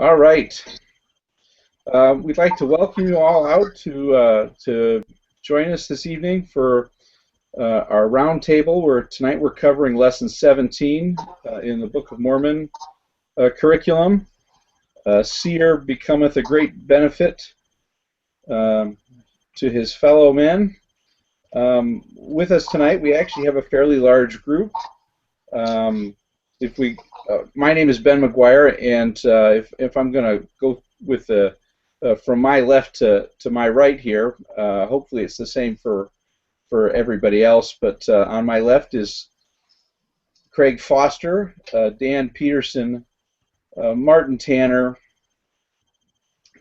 All right. We'd like to welcome you all out to join us this evening for our roundtable. Where tonight we're covering lesson 17 in the Book of Mormon curriculum. Seer-Becometh a great benefit to his fellow men. With us tonight, we actually have a fairly large group. My name is Ben McGuire, and if I'm going to go with the from my left to my right here, hopefully it's the same for everybody else. But on my left is Craig Foster, Dan Peterson, Martin Tanner,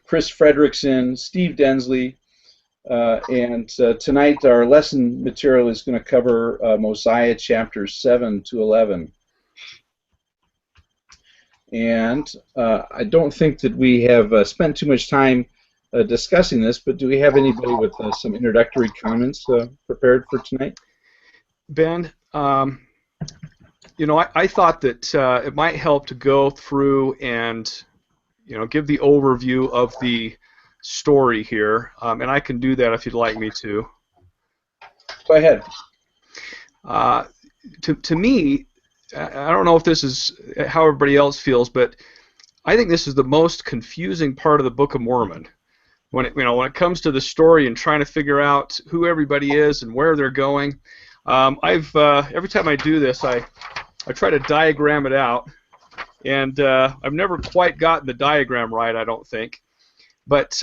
Chris Frederickson, Steve Densley, and tonight our lesson material is going to cover Mosiah chapters 7 to 11. And I don't think that we have spent too much time discussing this, but do we have anybody with some introductory comments prepared for tonight? Ben, I thought that it might help to go through and, give the overview of the story here, and I can do that if you'd like me to. Go ahead. To me, I don't know if this is how everybody else feels, but I think this is the most confusing part of the Book of Mormon. When it comes to the story and trying to figure out who everybody is and where they're going, every time I do this, I try to diagram it out, and I've never quite gotten the diagram right, I don't think. But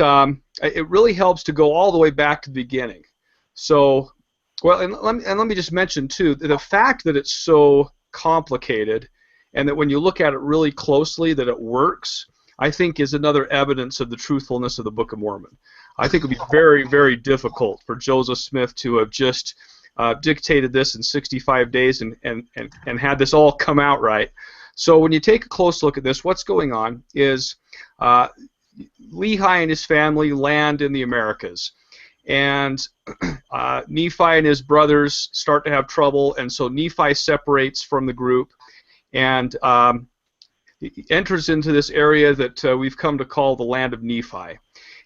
it really helps to go all the way back to the beginning. So, well, and let me just mention too, the fact that it's so complicated, and that when you look at it really closely that it works, I think is another evidence of the truthfulness of the Book of Mormon. I think it would be very, very difficult for Joseph Smith to have just dictated this in 65 days and had this all come out right. So when you take a close look at this, what's going on is Lehi and his family land in the Americas. And Nephi and his brothers start to have trouble, and so Nephi separates from the group and he enters into this area that we've come to call the land of Nephi.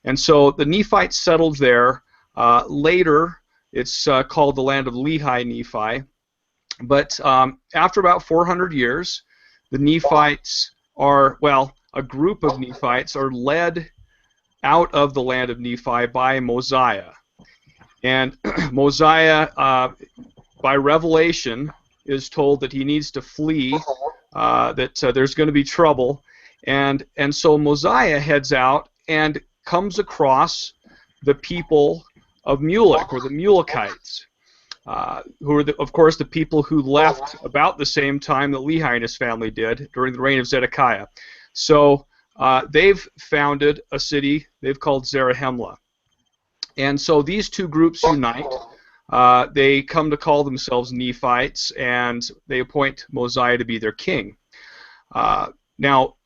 And so the Nephites settled there. Later, it's called the land of Lehi Nephi. But after about 400 years, the Nephites are, well, a group of Nephites are led out of the land of Nephi by Mosiah. And Mosiah, by revelation, is told that he needs to flee, that there's going to be trouble. And so Mosiah heads out and comes across the people of Mulek, or the Mulekites, who are, of course, the people who left about the same time that Lehi and his family did during the reign of Zedekiah. So they've founded a city they've called Zarahemla. And so these two groups unite. They come to call themselves Nephites, and they appoint Mosiah to be their king. Now,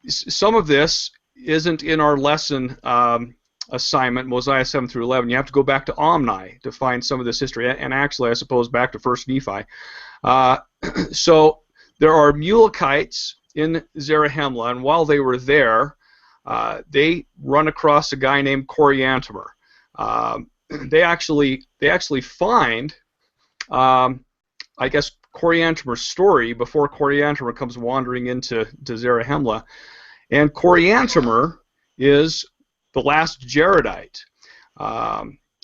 some of this isn't in our lesson assignment, Mosiah 7 through 11. You have to go back to Omni to find some of this history, and actually, I suppose, back to 1 Nephi. So there are Mulekites in Zarahemla, and while they were there, they run across a guy named Coriantumr. They actually find, I guess, Coriantumr's story before Coriantumr comes wandering into Zarahemla, and Coriantumr is the last Jaredite,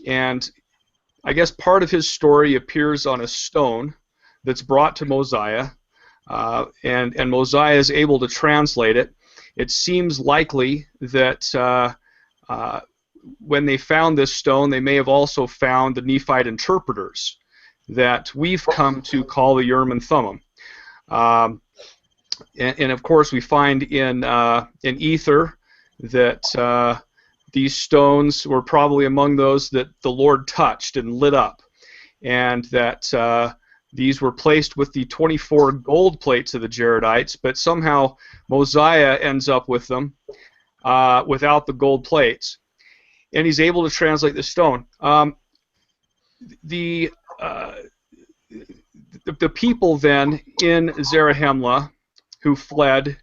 and I guess part of his story appears on a stone that's brought to Mosiah, and Mosiah is able to translate it. It seems likely that when they found this stone, they may have also found the Nephite interpreters that we've come to call the Urim and Thummim. And of course, we find in Ether that these stones were probably among those that the Lord touched and lit up, and that these were placed with the 24 gold plates of the Jaredites, but somehow Mosiah ends up with them without the gold plates, and he's able to translate the stone. The people then in Zarahemla who fled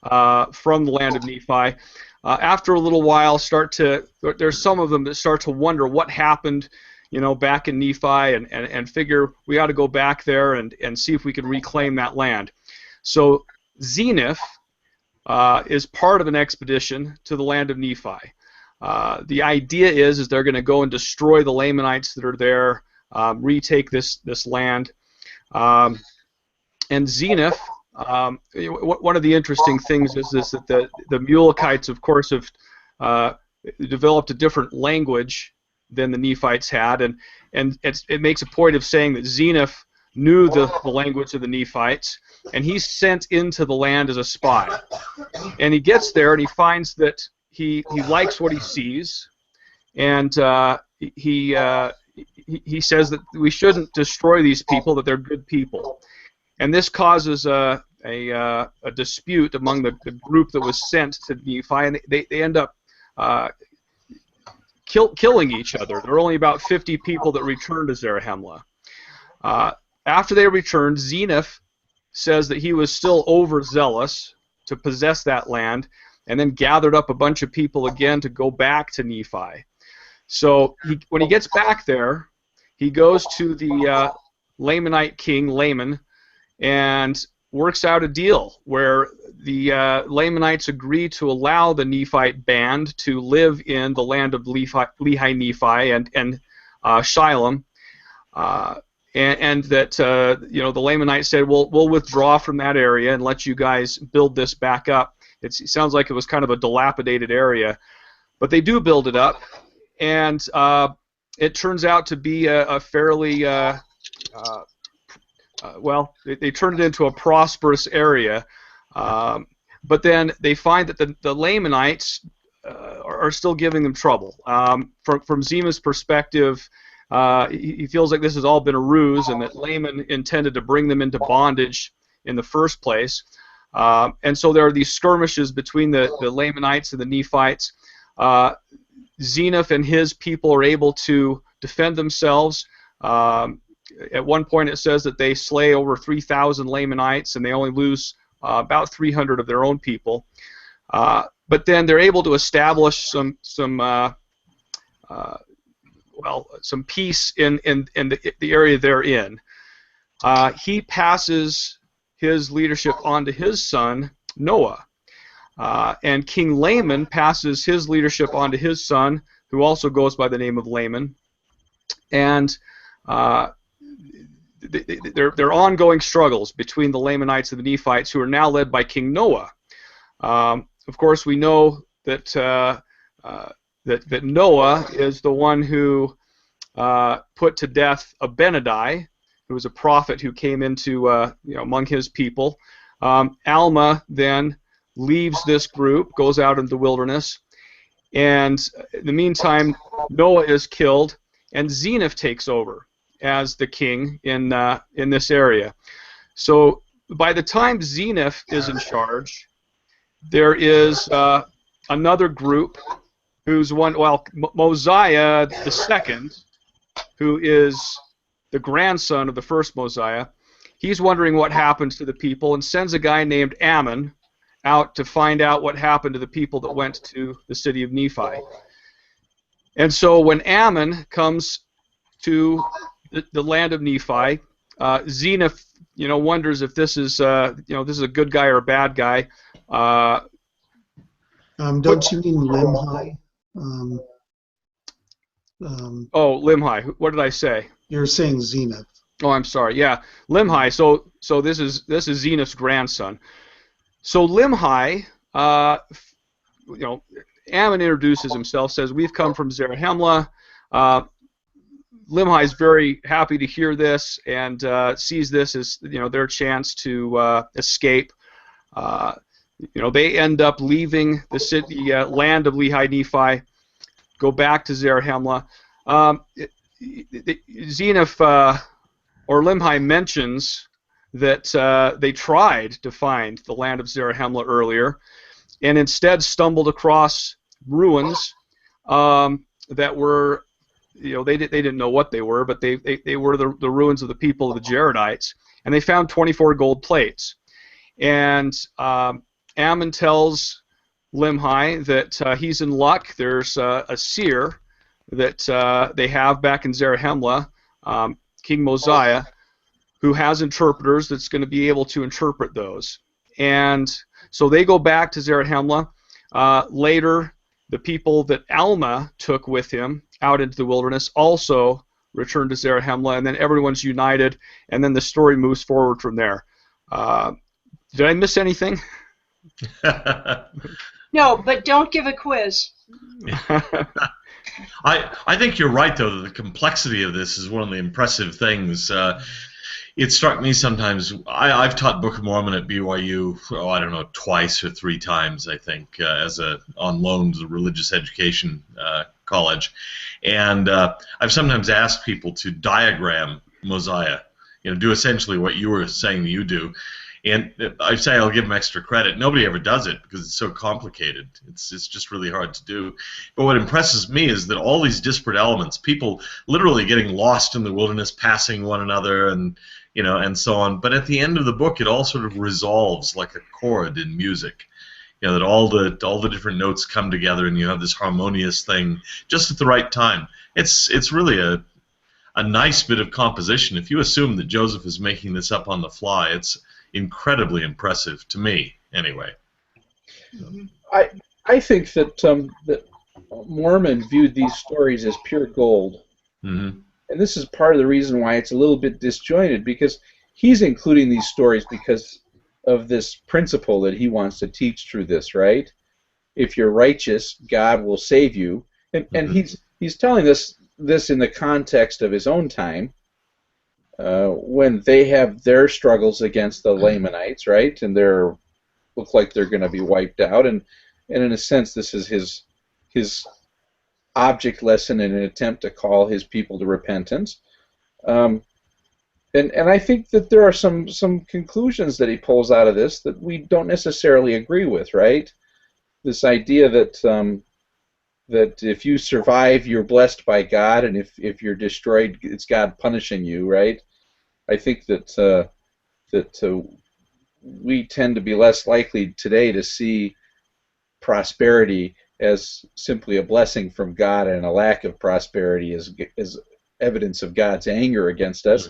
from the land of Nephi. After a little while, there's some of them that start to wonder what happened, back in Nephi, and figure we ought to go back there and see if we can reclaim that land. So Zenith is part of an expedition to the land of Nephi. The idea is they're going to go and destroy the Lamanites that are there, retake this land. And Zenith, one of the interesting things is that the Mulekites, of course, have developed a different language than the Nephites had, and it makes a point of saying that Zenith knew the language of the Nephites, and he's sent into the land as a spy. And he gets there and he finds that he likes what he sees, and he says that we shouldn't destroy these people, that they're good people. And this causes a dispute among the group that was sent to Nephi, and they end up killing each other. There are only about 50 people that returned to Zarahemla. After they returned, Zenith says that he was still overzealous to possess that land, and then gathered up a bunch of people again to go back to Nephi. So when he gets back there, he goes to the Lamanite king, Laman, and works out a deal where the Lamanites agree to allow the Nephite band to live in the land of Lehi Nephi and Shilom, and that the Lamanites said, we'll withdraw from that area and let you guys build this back up. It sounds like it was kind of a dilapidated area, but they do build it up, and it turns out to be a fairly they turn it into a prosperous area, but then they find that the Lamanites are still giving them trouble. From Zima's perspective, he feels like this has all been a ruse, and that Laman intended to bring them into bondage in the first place. And so there are these skirmishes between the Lamanites and the Nephites. Zenith and his people are able to defend themselves. At one point it says that they slay over 3,000 Lamanites, and they only lose about 300 of their own people. But then they're able to establish some peace in the area they're in. He passes his leadership on to his son, Noah. And King Laman passes his leadership on to his son, who also goes by the name of Laman. And there are ongoing struggles between the Lamanites and the Nephites, who are now led by King Noah. Of course, we know that that Noah is the one who put to death Abinadi, who was a prophet who came into among his people. Alma then leaves this group, goes out into the wilderness, and in the meantime, Noah is killed, and Zenith takes over as the king in this area. So by the time Zenith is in charge, there is another group who's Mosiah II, who is the grandson of the first Mosiah. He's wondering what happens to the people and sends a guy named Ammon out to find out what happened to the people that went to the city of Nephi. And so when Ammon comes to the land of Nephi, Zenith, wonders if this is, this is a good guy or a bad guy. Don't you mean Limhi? Limhi. What did I say? You're saying Zenith. Oh, I'm sorry. Yeah, Limhi. So this is Zenith's grandson. So Limhi, Ammon introduces himself, says, "We've come from Zarahemla." Limhi is very happy to hear this and sees this as their chance to escape. They end up leaving the city, land of Lehi Nephi, go back to Zarahemla. Zenith or Limhi mentions that they tried to find the land of Zarahemla earlier, and instead stumbled across ruins that were, they didn't know what they were, but they were the ruins of the people of the Jaredites, and they found 24 gold plates. And Ammon tells Limhi that he's in luck. There's a seer that they have back in Zarahemla, King Mosiah, who has interpreters that's going to be able to interpret those. And so they go back to Zarahemla. Later, the people that Alma took with him out into the wilderness also return to Zarahemla, and then everyone's united, and then the story moves forward from there. Did I miss anything? No, but don't give a quiz. I think you're right, though, that the complexity of this is one of the impressive things. It struck me sometimes. I've taught Book of Mormon at BYU, I don't know, twice or three times, I think, on loan to the religious education college. And I've sometimes asked people to diagram Mosiah, do essentially what you were saying that you do. And I say I'll give them extra credit. Nobody ever does it because it's so complicated. It's just really hard to do. But what impresses me is that all these disparate elements, people literally getting lost in the wilderness, passing one another, and and so on. But at the end of the book, it all sort of resolves like a chord in music. That all the different notes come together, and you have this harmonious thing just at the right time. It's really a nice bit of composition. If you assume that Joseph is making this up on the fly, it's incredibly impressive to me, anyway. I think that that Mormon viewed these stories as pure gold, and this is part of the reason why it's a little bit disjointed, because he's including these stories because of this principle that he wants to teach through this, right? If you're righteous, God will save you, and he's telling this in the context of his own time. When they have their struggles against the Lamanites, right, and look like they're going to be wiped out, and in a sense, this is his object lesson in an attempt to call his people to repentance. And I think that there are some conclusions that he pulls out of this that we don't necessarily agree with, right? This idea that that if you survive, you're blessed by God, and if you're destroyed, it's God punishing you, right? I think that we tend to be less likely today to see prosperity as simply a blessing from God, and a lack of prosperity as evidence of God's anger against us.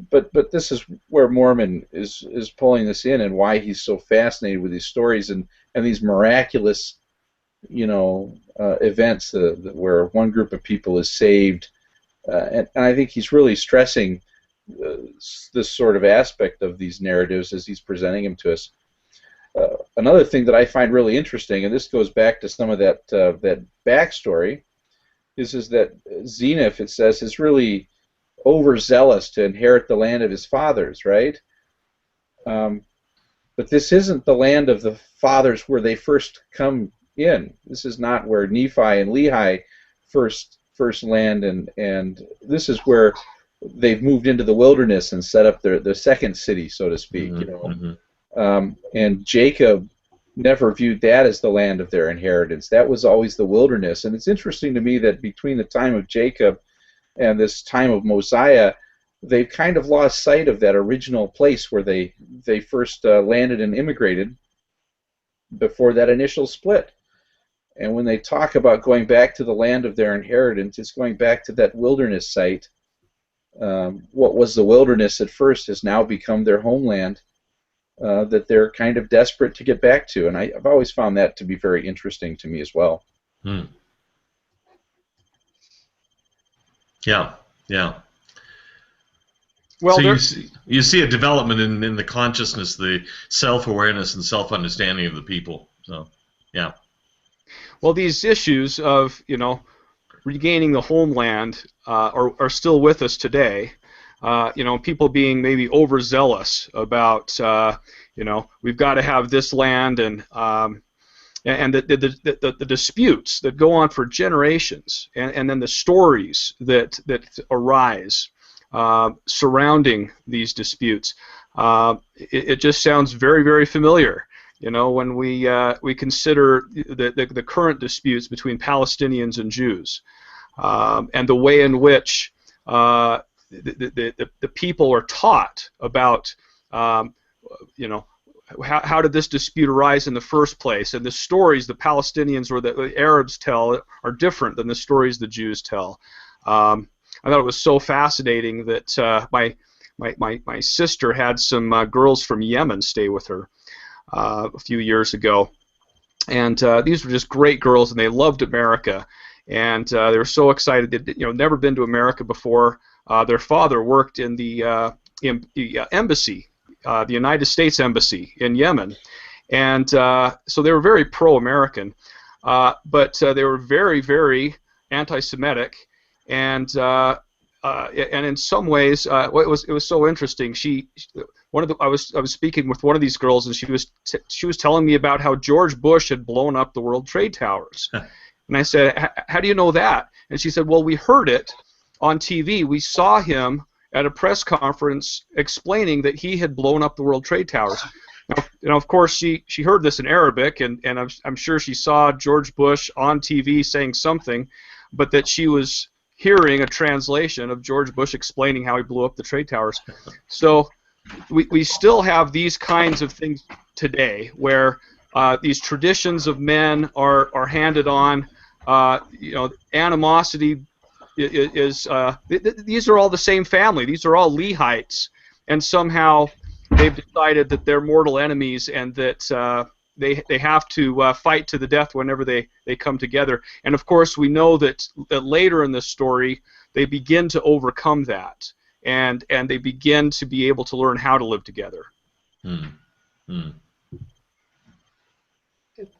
But this is where Mormon is pulling this in, and why he's so fascinated with these stories and these miraculous, events where one group of people is saved, and I think he's really stressing this sort of aspect of these narratives as he's presenting them to us. Another thing that I find really interesting, and this goes back to some of that backstory, is that Zeniff, it says, is really overzealous to inherit the land of his fathers, right? But this isn't the land of the fathers where they first come in. This is not where Nephi and Lehi first land, and this is where they've moved into the wilderness and set up their second city, so to speak. And Jacob never viewed that as the land of their inheritance. That was always the wilderness. And it's interesting to me that between the time of Jacob and this time of Mosiah, they've kind of lost sight of that original place where they first landed and immigrated before that initial split. And when they talk about going back to the land of their inheritance, it's going back to that wilderness site. What was the wilderness at first has now become their homeland, that they're kind of desperate to get back to. And I've always found that to be very interesting to me as well. Yeah. Well, so you see a development in the consciousness, the self-awareness and self-understanding of the people. So, yeah. Well, these issues of regaining the homeland are still with us today. People being maybe overzealous about we've got to have this land, and the disputes that go on for generations, and then the stories that arise surrounding these disputes. It just sounds very, very familiar. When we consider the current disputes between Palestinians and Jews, and the way in which the people are taught about how did this dispute arise in the first place? And the stories the Palestinians or the Arabs tell are different than the stories the Jews tell. I thought it was so fascinating that my sister had some girls from Yemen stay with her a few years ago, and these were just great girls, and they loved America, and they were so excited. They'd never been to America before. Their father worked in the embassy, the United States Embassy in Yemen, and so they were very pro-American, but they were very, very anti-Semitic, and in some ways, it was so interesting. I was speaking with one of these girls, and she was telling me about how George Bush had blown up the World Trade Towers, and I said, "How do you know that?" And she said, "Well, we heard it on TV. We saw him at a press conference explaining that he had blown up the World Trade Towers." Now, of course, she heard this in Arabic, and I'm sure she saw George Bush on TV saying something, but that she was hearing a translation of George Bush explaining how he blew up the trade towers. So we still have these kinds of things today, where these traditions of men are handed on. Animosity is these are all the same family. These are all Lehites, and somehow they've decided that they're mortal enemies, and that they have to fight to the death whenever they come together. And of course, we know that later in the story they begin to overcome that, and they begin to be able to learn how to live together. Good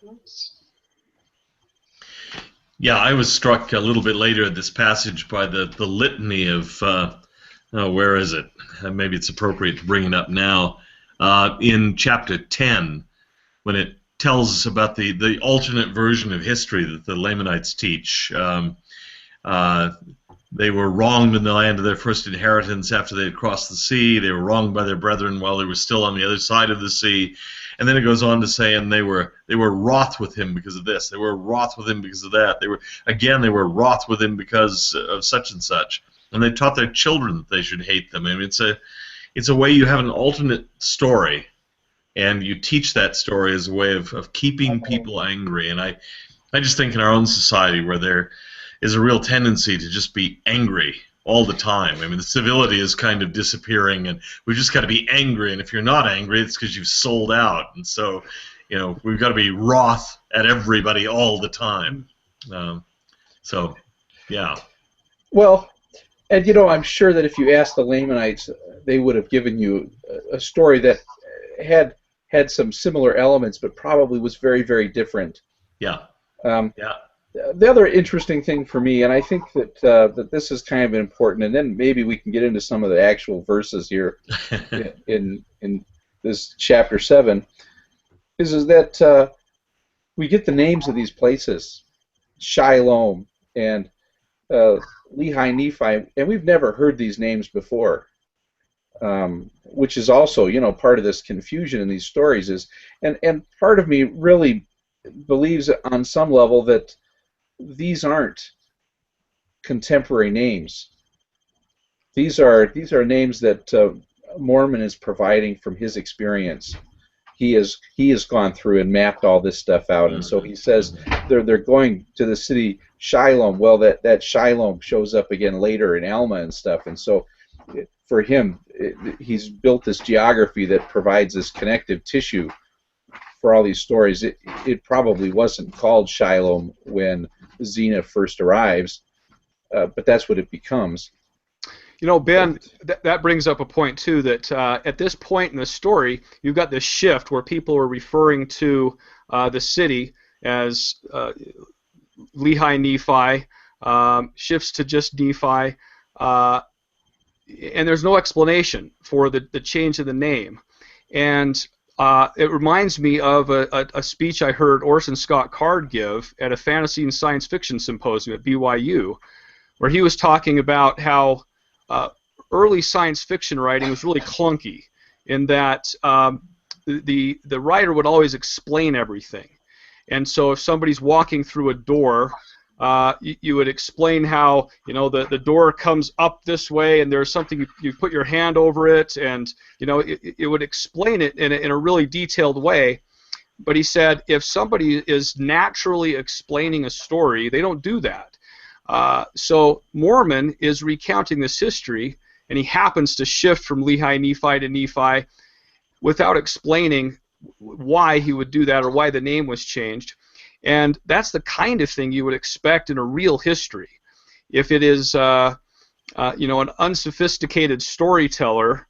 points. Yeah, I was struck a little bit later in this passage by the litany of, where is it? Maybe it's appropriate to bring it up now. In chapter 10, when it tells us about the alternate version of history that the Lamanites teach. They were wronged in the land of their first inheritance after they had crossed the sea. They were wronged by their brethren while they were still on the other side of the sea. And then it goes on to say, and they were wroth with him because of this. They were wroth with him because of that. They were wroth with him because of such and such. And they taught their children that they should hate them. I mean, it's a way you have an alternate story, and you teach that story as a way of keeping people angry. And I just think in our own society where there is a real tendency to just be angry all the time. I mean, the civility is kind of disappearing, and we've just got to be angry. And if you're not angry, it's because you've sold out. And so, we've got to be wroth at everybody all the time. So, yeah. Well, and I'm sure that if you asked the Lamanites, they would have given you a story that had some similar elements, but probably was very, very different. Yeah. Yeah. The other interesting thing for me, and I think that this is kind of important, and then maybe we can get into some of the actual verses here in this chapter 7, is that we get the names of these places, Shiloh and Lehi Nephi, and we've never heard these names before, which is also part of this confusion in these stories is, and part of me really believes on some level that these aren't contemporary names. These are names that Mormon is providing from his experience. He has gone through and mapped all this stuff out, and so he says they're going to the city Shiloh. Well, that Shiloh shows up again later in Alma and stuff, and so for him, he's built this geography that provides this connective tissue for all these stories. It probably wasn't called Shiloh when Zena first arrives, but that's what it becomes. Ben, that brings up a point too, that at this point in the story, you've got this shift where people are referring to the city as Lehi Nephi, shifts to just Nephi, and there's no explanation for the change of the name. And it reminds me of a speech I heard Orson Scott Card give at a fantasy and science fiction symposium at BYU, where he was talking about how early science fiction writing was really clunky, in that the writer would always explain everything. And so if somebody's walking through a door, You would explain how the door comes up this way, and there's something you put your hand over it, and it would explain it in a really detailed way. But he said if somebody is naturally explaining a story, they don't do that. So Mormon is recounting this history, and he happens to shift from Lehi, Nephi to Nephi without explaining why he would do that or why the name was changed. And that's the kind of thing you would expect in a real history. If it is, an unsophisticated storyteller,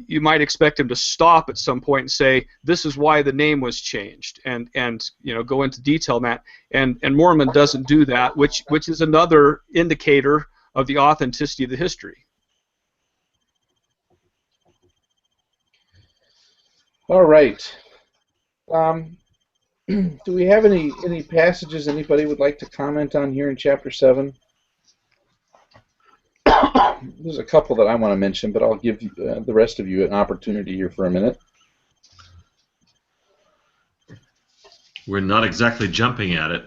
you might expect him to stop at some point and say, "This is why the name was changed," and go into detail on that. And Mormon doesn't do that, which is another indicator of the authenticity of the history. All right. Do we have any passages anybody would like to comment on here in chapter 7? There's a couple that I want to mention, but I'll give the rest of you an opportunity here for a minute. We're not exactly jumping at it.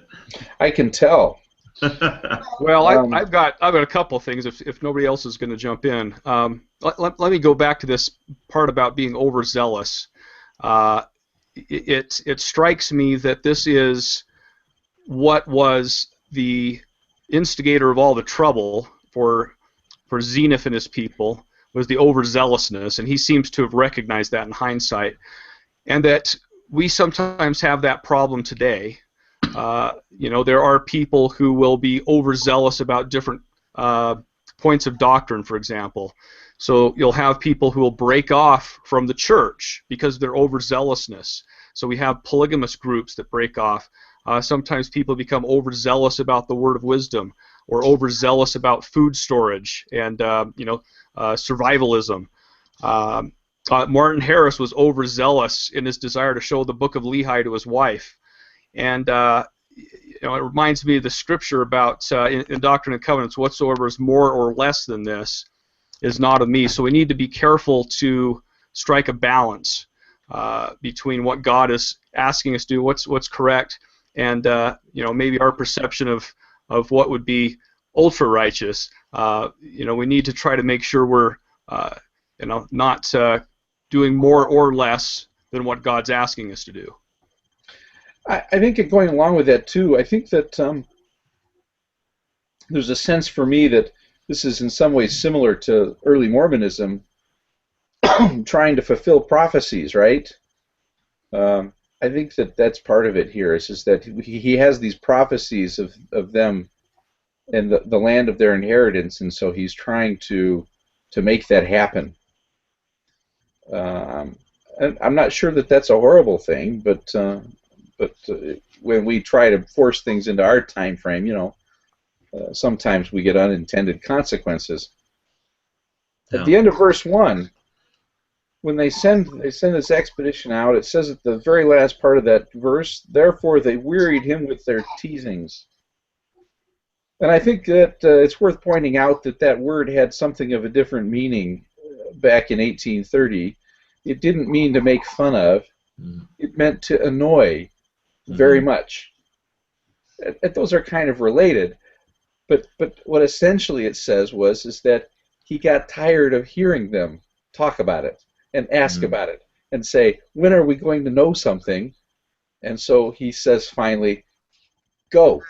I can tell. Well, I've got a couple of things. If nobody else is going to jump in, let me go back to this part about being overzealous. It strikes me that this is what was the instigator of all the trouble for Zeniff and his people, was the overzealousness, and he seems to have recognized that in hindsight, and that we sometimes have that problem today. There are people who will be overzealous about different points of doctrine, for example. So you'll have people who will break off from the church because of their overzealousness. So we have polygamous groups that break off. Sometimes people become overzealous about the word of wisdom, or overzealous about food storage and survivalism. Martin Harris was overzealous in his desire to show the Book of Lehi to his wife, and it reminds me of the scripture about in Doctrine and Covenants, whatsoever is more or less than this is not of me. So we need to be careful to strike a balance between what God is asking us to do, what's correct, and maybe our perception of what would be ultra righteous. We need to try to make sure we're not doing more or less than what God's asking us to do. I think going along with that too, I think that there's a sense for me that this is in some ways similar to early Mormonism, trying to fulfill prophecies, right? I think that's part of it here, is that he has these prophecies of them and the land of their inheritance, and so he's trying to make that happen. And I'm not sure that that's a horrible thing, but when we try to force things into our time frame, sometimes we get unintended consequences. Yeah. At the end of verse 1, when they send this expedition out, it says at the very last part of that verse, "Therefore they wearied him with their teasings." And I think that it's worth pointing out that word had something of a different meaning back in 1830. It didn't mean to make fun of. It meant to annoy very much. And those are kind of related. But what essentially it says is that he got tired of hearing them talk about it and ask about it and say, "When are we going to know something?" And so he says finally, "Go."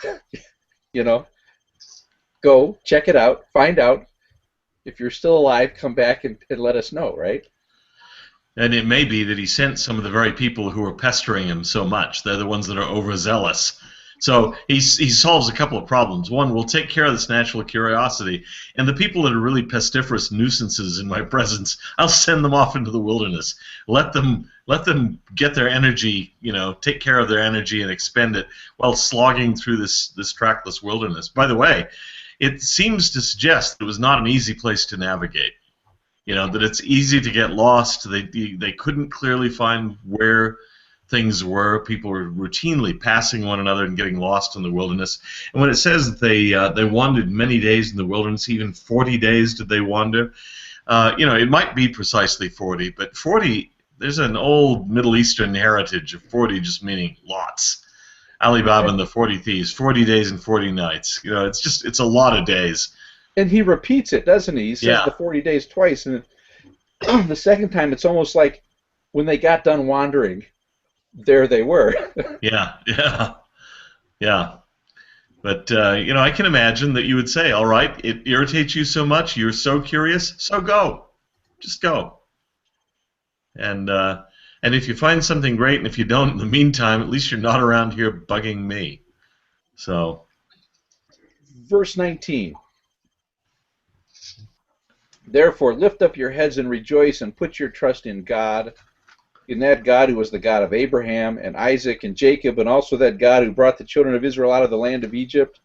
Go, check it out, find out. If you're still alive, come back and let us know, right? And it may be that he sent some of the very people who are pestering him so much. They're the ones that are overzealous. So he solves a couple of problems. One, we'll take care of this natural curiosity. And the people that are really pestiferous nuisances in my presence, I'll send them off into the wilderness. Let them get their energy, take care of their energy and expend it while slogging through this trackless wilderness. By the way, it seems to suggest it was not an easy place to navigate. That it's easy to get lost. They couldn't clearly find where things were. People were routinely passing one another and getting lost in the wilderness. And when it says that they wandered many days in the wilderness, even 40 days did they wander, it might be precisely 40, but 40, there's an old Middle Eastern heritage of 40 just meaning lots. Ali Baba and the 40 Thieves, 40 days and 40 nights. You know, it's a lot of days. And he repeats it, doesn't he? He says the 40 days twice, and the second time it's almost like when they got done wandering, there they were. Yeah. But, you know, I can imagine that you would say, all right, it irritates you so much, you're so curious, so go. Just go. And if you find something great, and if you don't in the meantime, at least you're not around here bugging me. So. Verse 19. Therefore, lift up your heads and rejoice, and put your trust in God, in that God who was the God of Abraham and Isaac and Jacob, and also that God who brought the children of Israel out of the land of Egypt,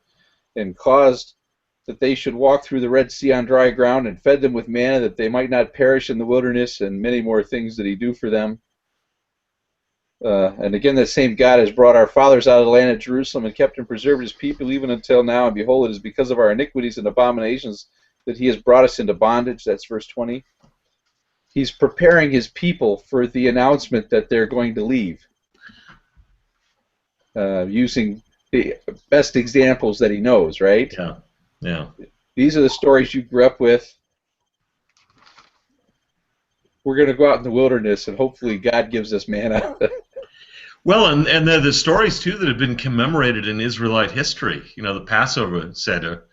and caused that they should walk through the Red Sea on dry ground, and fed them with manna, that they might not perish in the wilderness, and many more things did he do for them. And again, the same God has brought our fathers out of the land of Jerusalem, and kept and preserved his people even until now, and behold, it is because of our iniquities and abominations that he has brought us into bondage. That's verse 20. He's preparing his people for the announcement that they're going to leave, using the best examples that he knows, right? Yeah. These are the stories you grew up with. We're going to go out in the wilderness, and hopefully God gives us manna. Well, and they're the stories, too, that have been commemorated in Israelite history. You know, the Passover Seder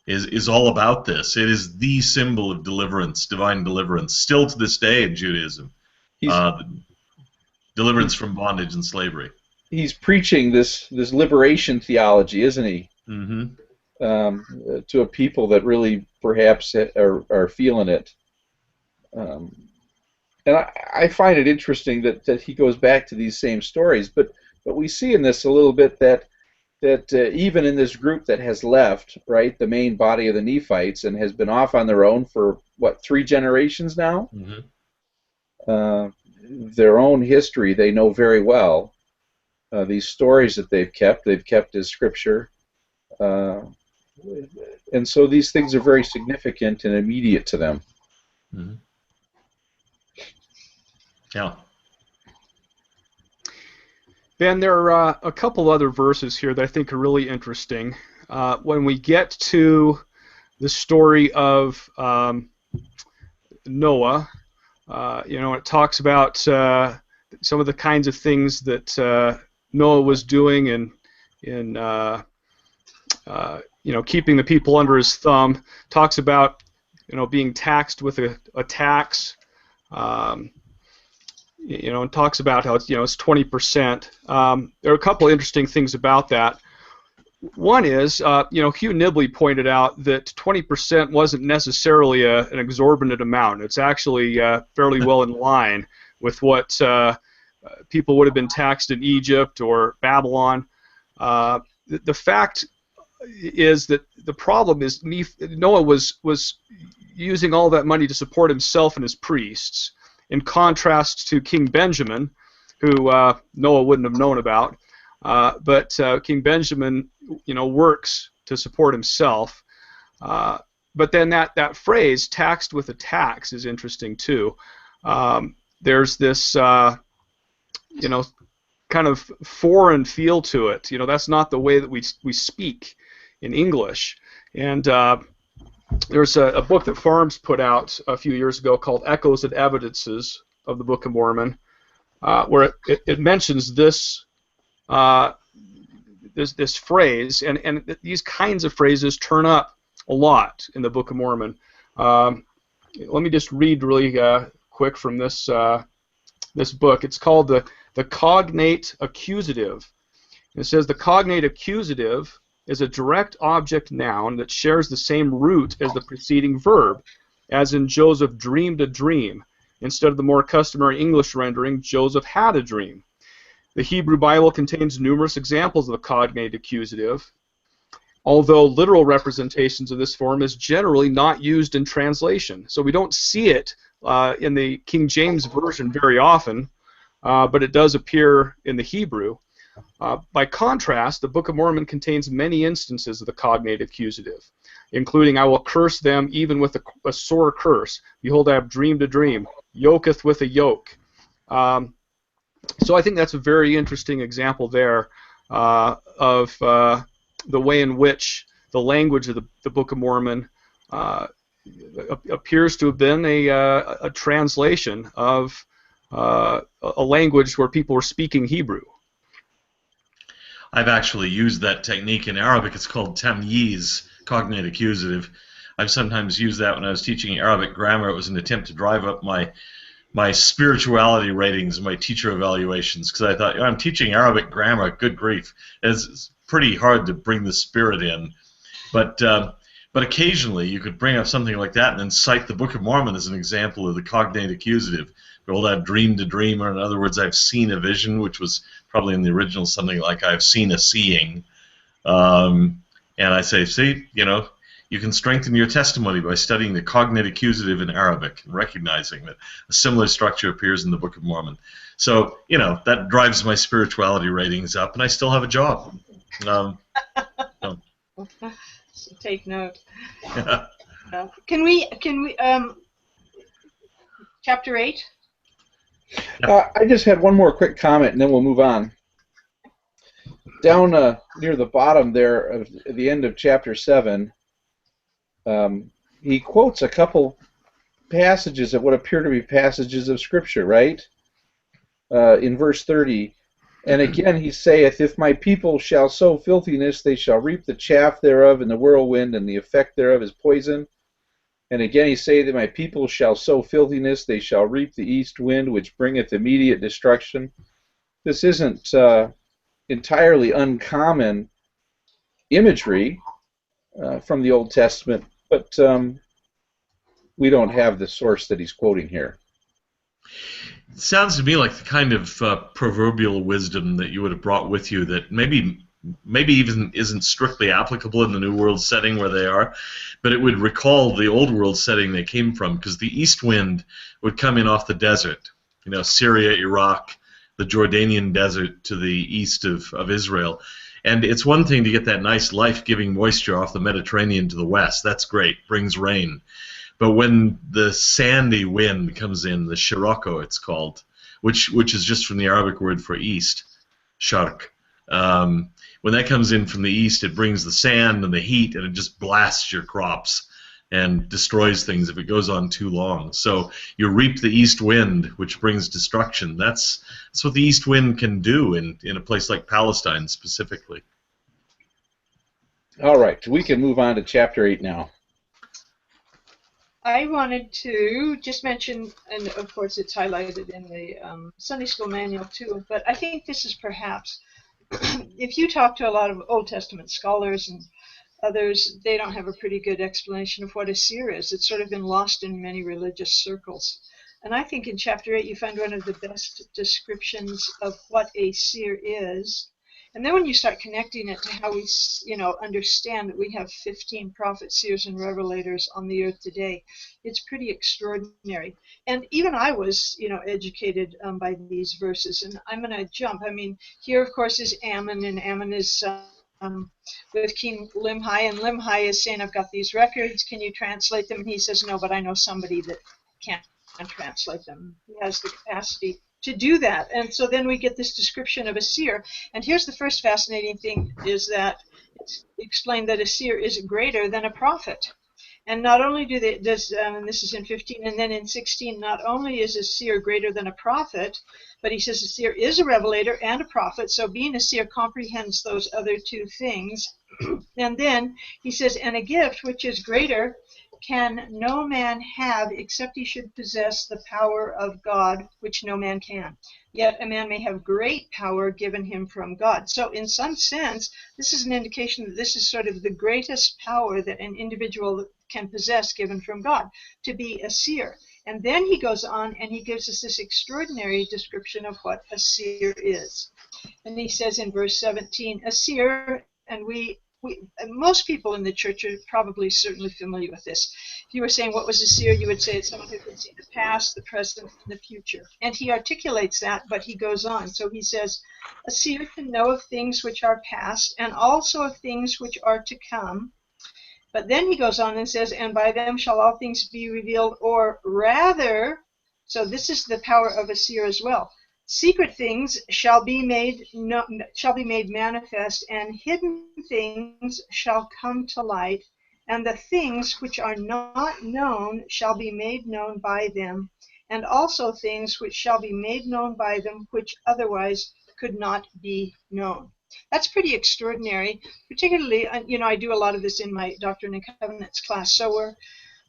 is all about this. It is the symbol of deliverance, divine deliverance, still to this day in Judaism. Deliverance from bondage and slavery. He's preaching this liberation theology, isn't he? Mm-hmm. To a people that really perhaps are feeling it. And I find it interesting that he goes back to these same stories, but we see in this a little bit that even in this group that has left, right, the main body of the Nephites, and has been off on their own for, 3 generations now? Mm-hmm. Their own history they know very well. These stories that they've kept as Scripture. And so these things are very significant and immediate to them. Mm-hmm. Yeah. Ben, there are a couple other verses here that I think are really interesting. When we get to the story of Noah, it talks about some of the kinds of things that Noah was doing in keeping the people under his thumb. Talks about being taxed with a tax. And talks about how it's 20%. There are a couple of interesting things about that. One is, Hugh Nibley pointed out that 20% wasn't necessarily an exorbitant amount. It's actually fairly well in line with what people would have been taxed in Egypt or Babylon. The fact is that the problem is Noah was using all that money to support himself and his priests, in contrast to King Benjamin, who Noah wouldn't have known about. But King Benjamin, works to support himself. But then that phrase, taxed with a tax, is interesting too. There's this, kind of foreign feel to it. That's not the way that we speak in English. And there's a book that Farms put out a few years ago called Echoes and Evidences of the Book of Mormon, where it mentions this this phrase, and these kinds of phrases turn up a lot in the Book of Mormon. Let me just read really quick from this this book. It's called the Cognate Accusative. It says the cognate accusative is a direct object noun that shares the same root as the preceding verb, as in Joseph dreamed a dream, instead of the more customary English rendering, Joseph had a dream. The Hebrew Bible contains numerous examples of the cognate accusative, although literal representations of this form is generally not used in translation. So we don't see it in the King James Version very often, but it does appear in the Hebrew. By contrast, the Book of Mormon contains many instances of the cognate accusative, including, I will curse them even with a sore curse. Behold, I have dreamed a dream. Yoketh with a yoke. So I think that's a very interesting example there. of the way in which the language of the Book of Mormon appears to have been a translation of a language where people were speaking Hebrew. I've actually used that technique in Arabic. It's called tamyiz, cognate accusative. I've sometimes used that when I was teaching Arabic grammar. It was an attempt to drive up my spirituality ratings and my teacher evaluations, because I thought, I'm teaching Arabic grammar, good grief. It's pretty hard to bring the spirit in. But occasionally you could bring up something like that and then cite the Book of Mormon as an example of the cognate accusative. Well, I've dreamed a dream, or in other words, I've seen a vision, which was probably in the original something like I've seen a seeing. And I say, see, you can strengthen your testimony by studying the cognate accusative in Arabic and recognizing that a similar structure appears in the Book of Mormon. So, that drives my spirituality ratings up, and I still have a job. So take note. Can we chapter 8? I just had one more quick comment, and then we'll move on. Down near the bottom there, at the end of chapter 7, he quotes a couple passages that would appear to be passages of Scripture, right? In verse 30, and again he saith, if my people shall sow filthiness, they shall reap the chaff thereof in the whirlwind, and the effect thereof is poison. And again he saith, that my people shall sow filthiness, they shall reap the east wind, which bringeth immediate destruction. This isn't entirely uncommon imagery from the Old Testament, but we don't have the source that he's quoting here. It sounds to me like the kind of proverbial wisdom that you would have brought with you that maybe even isn't strictly applicable in the New World setting where they are, but it would recall the Old World setting they came from, because the east wind would come in off the desert, Syria, Iraq, the Jordanian desert to the east of Israel. And it's one thing to get that nice life-giving moisture off the Mediterranean to the west. That's great, brings rain. But when the sandy wind comes in, the Sirocco it's called, which is just from the Arabic word for east, sharq. When that comes in from the east, it brings the sand and the heat, and it just blasts your crops and destroys things if it goes on too long. So you reap the east wind, which brings destruction. That's what the east wind can do in a place like Palestine specifically. All right, we can move on to chapter 8 now. I wanted to just mention, and of course it's highlighted in the Sunday School manual too, but I think this is perhaps, if you talk to a lot of Old Testament scholars and others, they don't have a pretty good explanation of what a seer is. It's sort of been lost in many religious circles. And I think in chapter 8 you find one of the best descriptions of what a seer is. And then when you start connecting it to how we, understand that we have 15 prophets, seers, and revelators on the earth today, it's pretty extraordinary. And even I was, educated by these verses. And I'm going to jump. I mean, here, of course, is Ammon, and Ammon is with King Limhi, and Limhi is saying, I've got these records, can you translate them? And he says, no, but I know somebody that can translate them. He has the capacity to do that. And so then we get this description of a seer. And here's the first fascinating thing, is that it's explained that a seer is greater than a prophet. And not only and this is in 15, and then in 16, not only is a seer greater than a prophet, but he says a seer is a revelator and a prophet, so being a seer comprehends those other two things. And then he says, and a gift which is greater can no man have except he should possess the power of God, which no man can. Yet a man may have great power given him from God. So in some sense, this is an indication that this is sort of the greatest power that an individual can possess given from God, to be a seer. And then he goes on and he gives us this extraordinary description of what a seer is. And he says in verse 17, a seer, and most people in the church are probably certainly familiar with this. If you were saying what was a seer, you would say it's someone who can see the past, the present, and the future. And he articulates that, but he goes on. So he says, a seer can know of things which are past, and also of things which are to come. But then he goes on and says, and by them shall all things be revealed, or rather, so this is the power of a seer as well. Secret things shall be made manifest, and hidden things shall come to light, and the things which are not known shall be made known by them, and also things which shall be made known by them which otherwise could not be known. That's pretty extraordinary, particularly, I do a lot of this in my Doctrine and Covenants class, so we're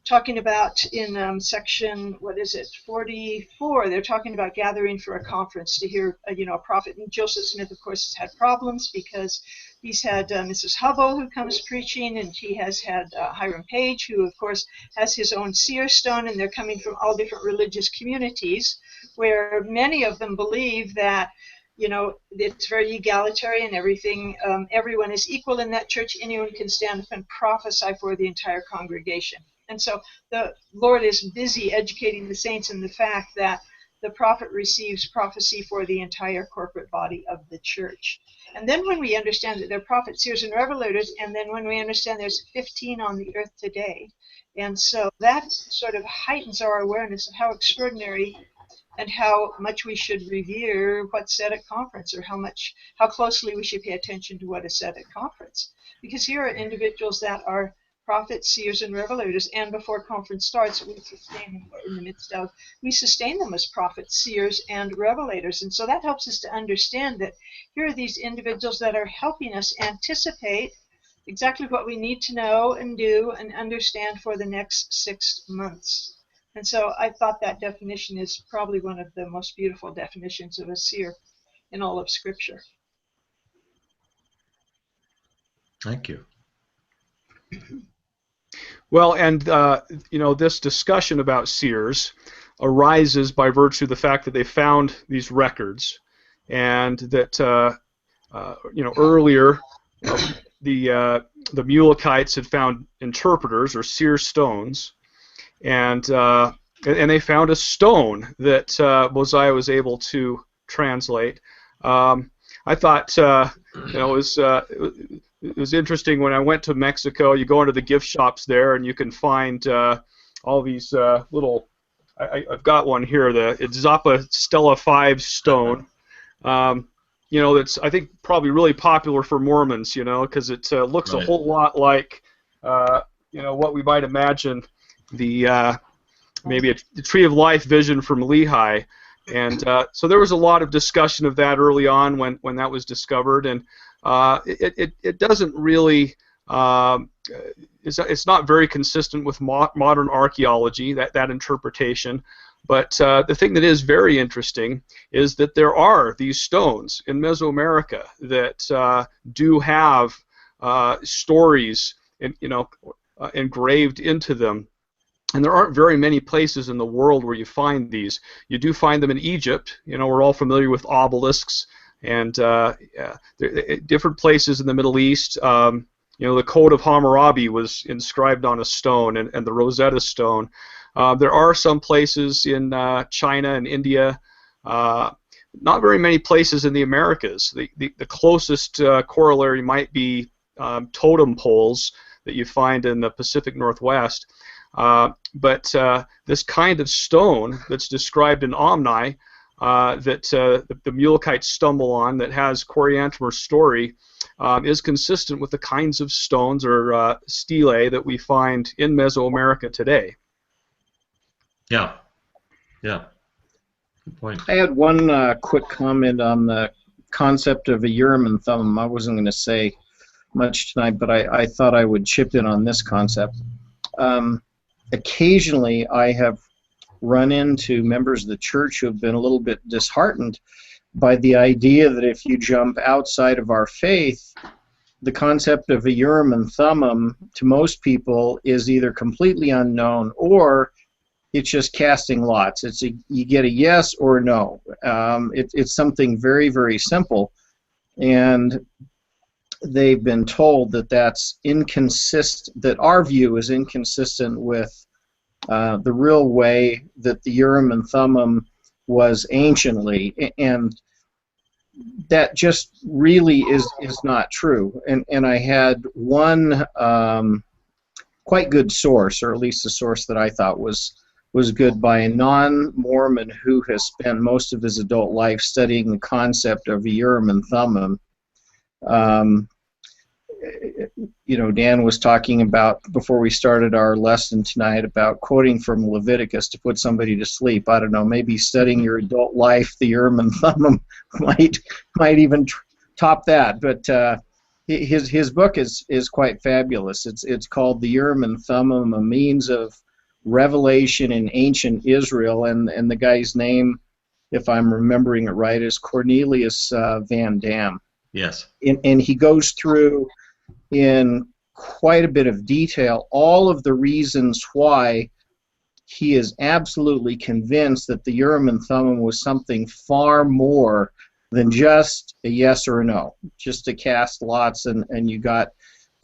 talking about in section, 44, they're talking about gathering for a conference to hear, a prophet. And Joseph Smith, of course, has had problems because he's had Mrs. Hubble who comes preaching, and he has had Hiram Page, who, of course, has his own seer stone, and they're coming from all different religious communities where many of them believe that it's very egalitarian, everything, everyone is equal in that church, anyone can stand up and prophesy for the entire congregation. And so the Lord is busy educating the saints in the fact that the prophet receives prophecy for the entire corporate body of the church. And then when we understand that they're prophets, seers, and revelators, and then when we understand there's 15 on the earth today, and so that sort of heightens our awareness of how extraordinary and how much we should revere what's said at conference, or how closely we should pay attention to what is said at conference. Because here are individuals that are prophets, seers, and revelators, and before conference starts, we sustain them as prophets, seers, and revelators. And so that helps us to understand that here are these individuals that are helping us anticipate exactly what we need to know and do and understand for the next 6 months. And so I thought that definition is probably one of the most beautiful definitions of a seer in all of Scripture. Thank you. Well, and this discussion about seers arises by virtue of the fact that they found these records, and that earlier the Mulekites had found interpreters or seer stones, and they found a stone that Mosiah was able to translate. I thought it was interesting when I went to Mexico. You go into the gift shops there, and you can find all these little. I've got one here. It's Zappa Stella 5 stone. That's, I think, probably really popular for Mormons. Because it looks a whole lot like what we might imagine maybe a Tree of Life vision from Lehi. And so there was a lot of discussion of that early on when that was discovered, and it doesn't really it's not very consistent with modern archaeology, that interpretation. But the thing that is very interesting is that there are these stones in Mesoamerica that do have stories engraved into them. And there aren't very many places in the world where you find these. You do find them in Egypt. We're all familiar with obelisks, and different places in the Middle East. The Code of Hammurabi was inscribed on a stone, and the Rosetta Stone. There are some places in China and India. Not very many places in the Americas. The closest corollary might be totem poles that you find in the Pacific Northwest. But this kind of stone that's described in Omni, that the Mulekites stumble on, that has Coriantumr's story, is consistent with the kinds of stones or stelae that we find in Mesoamerica today. Yeah. Good point. I had one quick comment on the concept of a Urim and Thummim. I wasn't going to say much tonight, but I thought I would chip in on this concept. Occasionally, I have run into members of the church who have been a little bit disheartened by the idea that if you jump outside of our faith, the concept of a Urim and Thummim to most people is either completely unknown or it's just casting lots. You get a yes or a no. It's something very, very simple, and they've been told that that's inconsistent, that our view is inconsistent with the real way that the Urim and Thummim was anciently, and that just really is not true. And I had one quite good source, or at least a source that I thought was was good by a non-Mormon who has spent most of his adult life studying the concept of Urim and Thummim. You know, Dan was talking about, before we started our lesson tonight, about quoting from Leviticus to put somebody to sleep. I don't know, maybe studying your adult life, the Urim and Thummim might even top that. But his book is quite fabulous. It's called the Urim and Thummim, a means of revelation in ancient Israel, and the guy's name, if I'm remembering it right, is Cornelius Van Dam. Yes. And he goes through in quite a bit of detail all of the reasons why he is absolutely convinced that the Urim and Thummim was something far more than just a yes or a no, just to cast lots and you got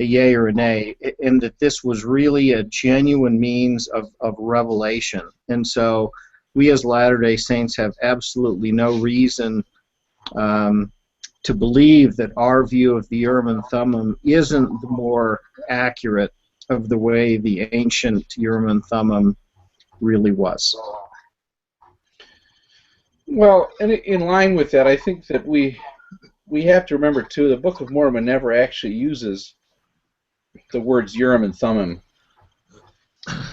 a yay or a nay, and that this was really a genuine means of revelation. And so we as Latter-day Saints have absolutely no reason to believe that our view of the Urim and Thummim isn't the more accurate of the way the ancient Urim and Thummim really was. Well, in line with that, I think that we have to remember too, the Book of Mormon never actually uses the words Urim and Thummim.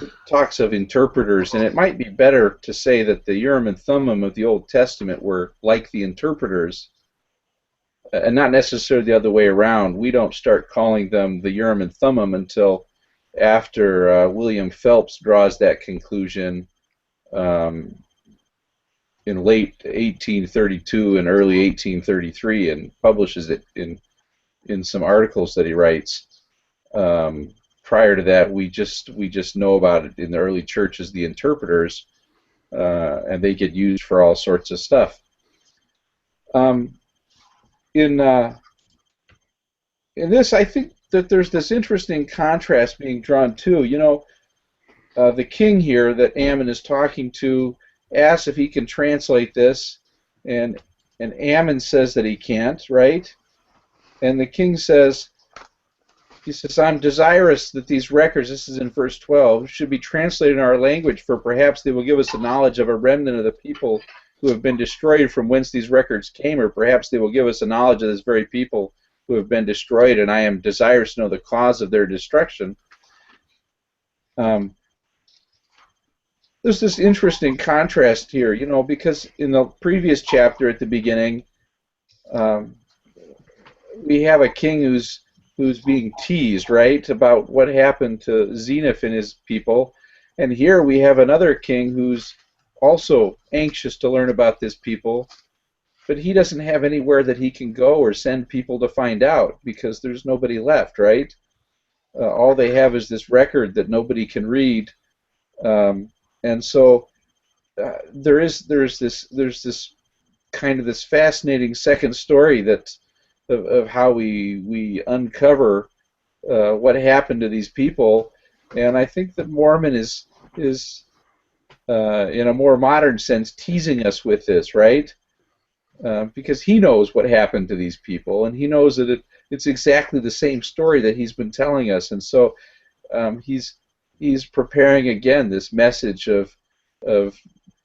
It talks of interpreters, and it might be better to say that the Urim and Thummim of the Old Testament were like the interpreters, and not necessarily the other way around. We don't start calling them the Urim and Thummim until after William Phelps draws that conclusion in late 1832 and early 1833, and publishes it in some articles that he writes. Prior to that, we just know about it in the early church as the interpreters, and they get used for all sorts of stuff. In this, I think that there's this interesting contrast being drawn too. You know, the king here that Ammon is talking to asks if he can translate this, and Ammon says that he can't, right? And the king says, he says, I'm desirous that these records, this is in verse 12, should be translated in our language, for perhaps they will give us a knowledge of a remnant of the people who have been destroyed from whence these records came, or perhaps they will give us a knowledge of this very people who have been destroyed, and I am desirous to know the cause of their destruction. There's this interesting contrast here, you know, because in the previous chapter at the beginning, we have a king who's being teased, right, about what happened to Zeniff and his people, and here we have another king who's also anxious to learn about this people, but he doesn't have anywhere that he can go or send people to find out because there's nobody left, right? All they have is this record that nobody can read, and so there's this kind of this fascinating second story that of how we uncover what happened to these people, and I think that Mormon is in a more modern sense teasing us with this, right? Because he knows what happened to these people, and he knows that it's exactly the same story that he's been telling us, and so he's preparing again this message of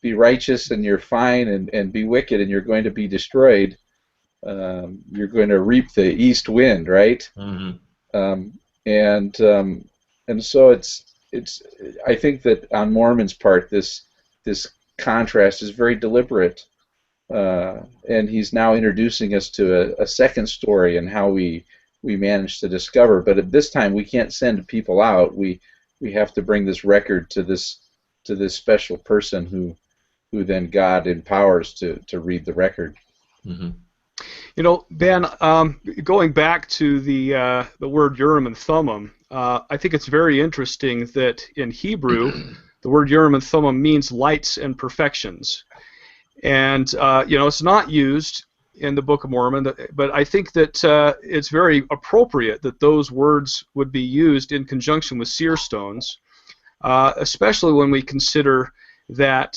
be righteous and you're fine, and be wicked and you're going to be destroyed. You're going to reap the east wind, right? Mm-hmm. And so it's I think that on Mormon's part this contrast is very deliberate, and he's now introducing us to a second story and how we managed to discover. But at this time we can't send people out. We have to bring this record to this special person who then God empowers to read the record. Mm-hmm. You know, Ben, going back to the word Urim and Thummim, I think it's very interesting that in Hebrew, the word Urim and Thummim means lights and perfections. And, you know, it's not used in the Book of Mormon, but I think that it's very appropriate that those words would be used in conjunction with seer stones, especially when we consider that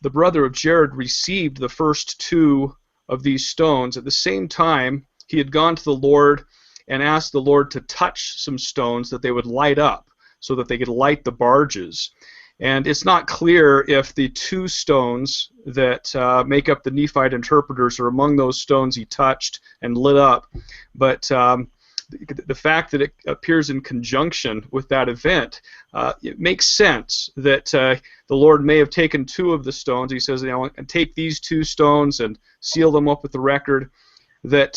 the brother of Jared received the first two of these stones at the same time he had gone to the Lord and asked the Lord to touch some stones that they would light up so that they could light the barges. And it's not clear if the 2 stones that make up the Nephite interpreters are among those stones he touched and lit up. But the fact that it appears in conjunction with that event, it makes sense that the Lord may have taken 2 of the stones. He says, and take these 2 stones and seal them up with the record. That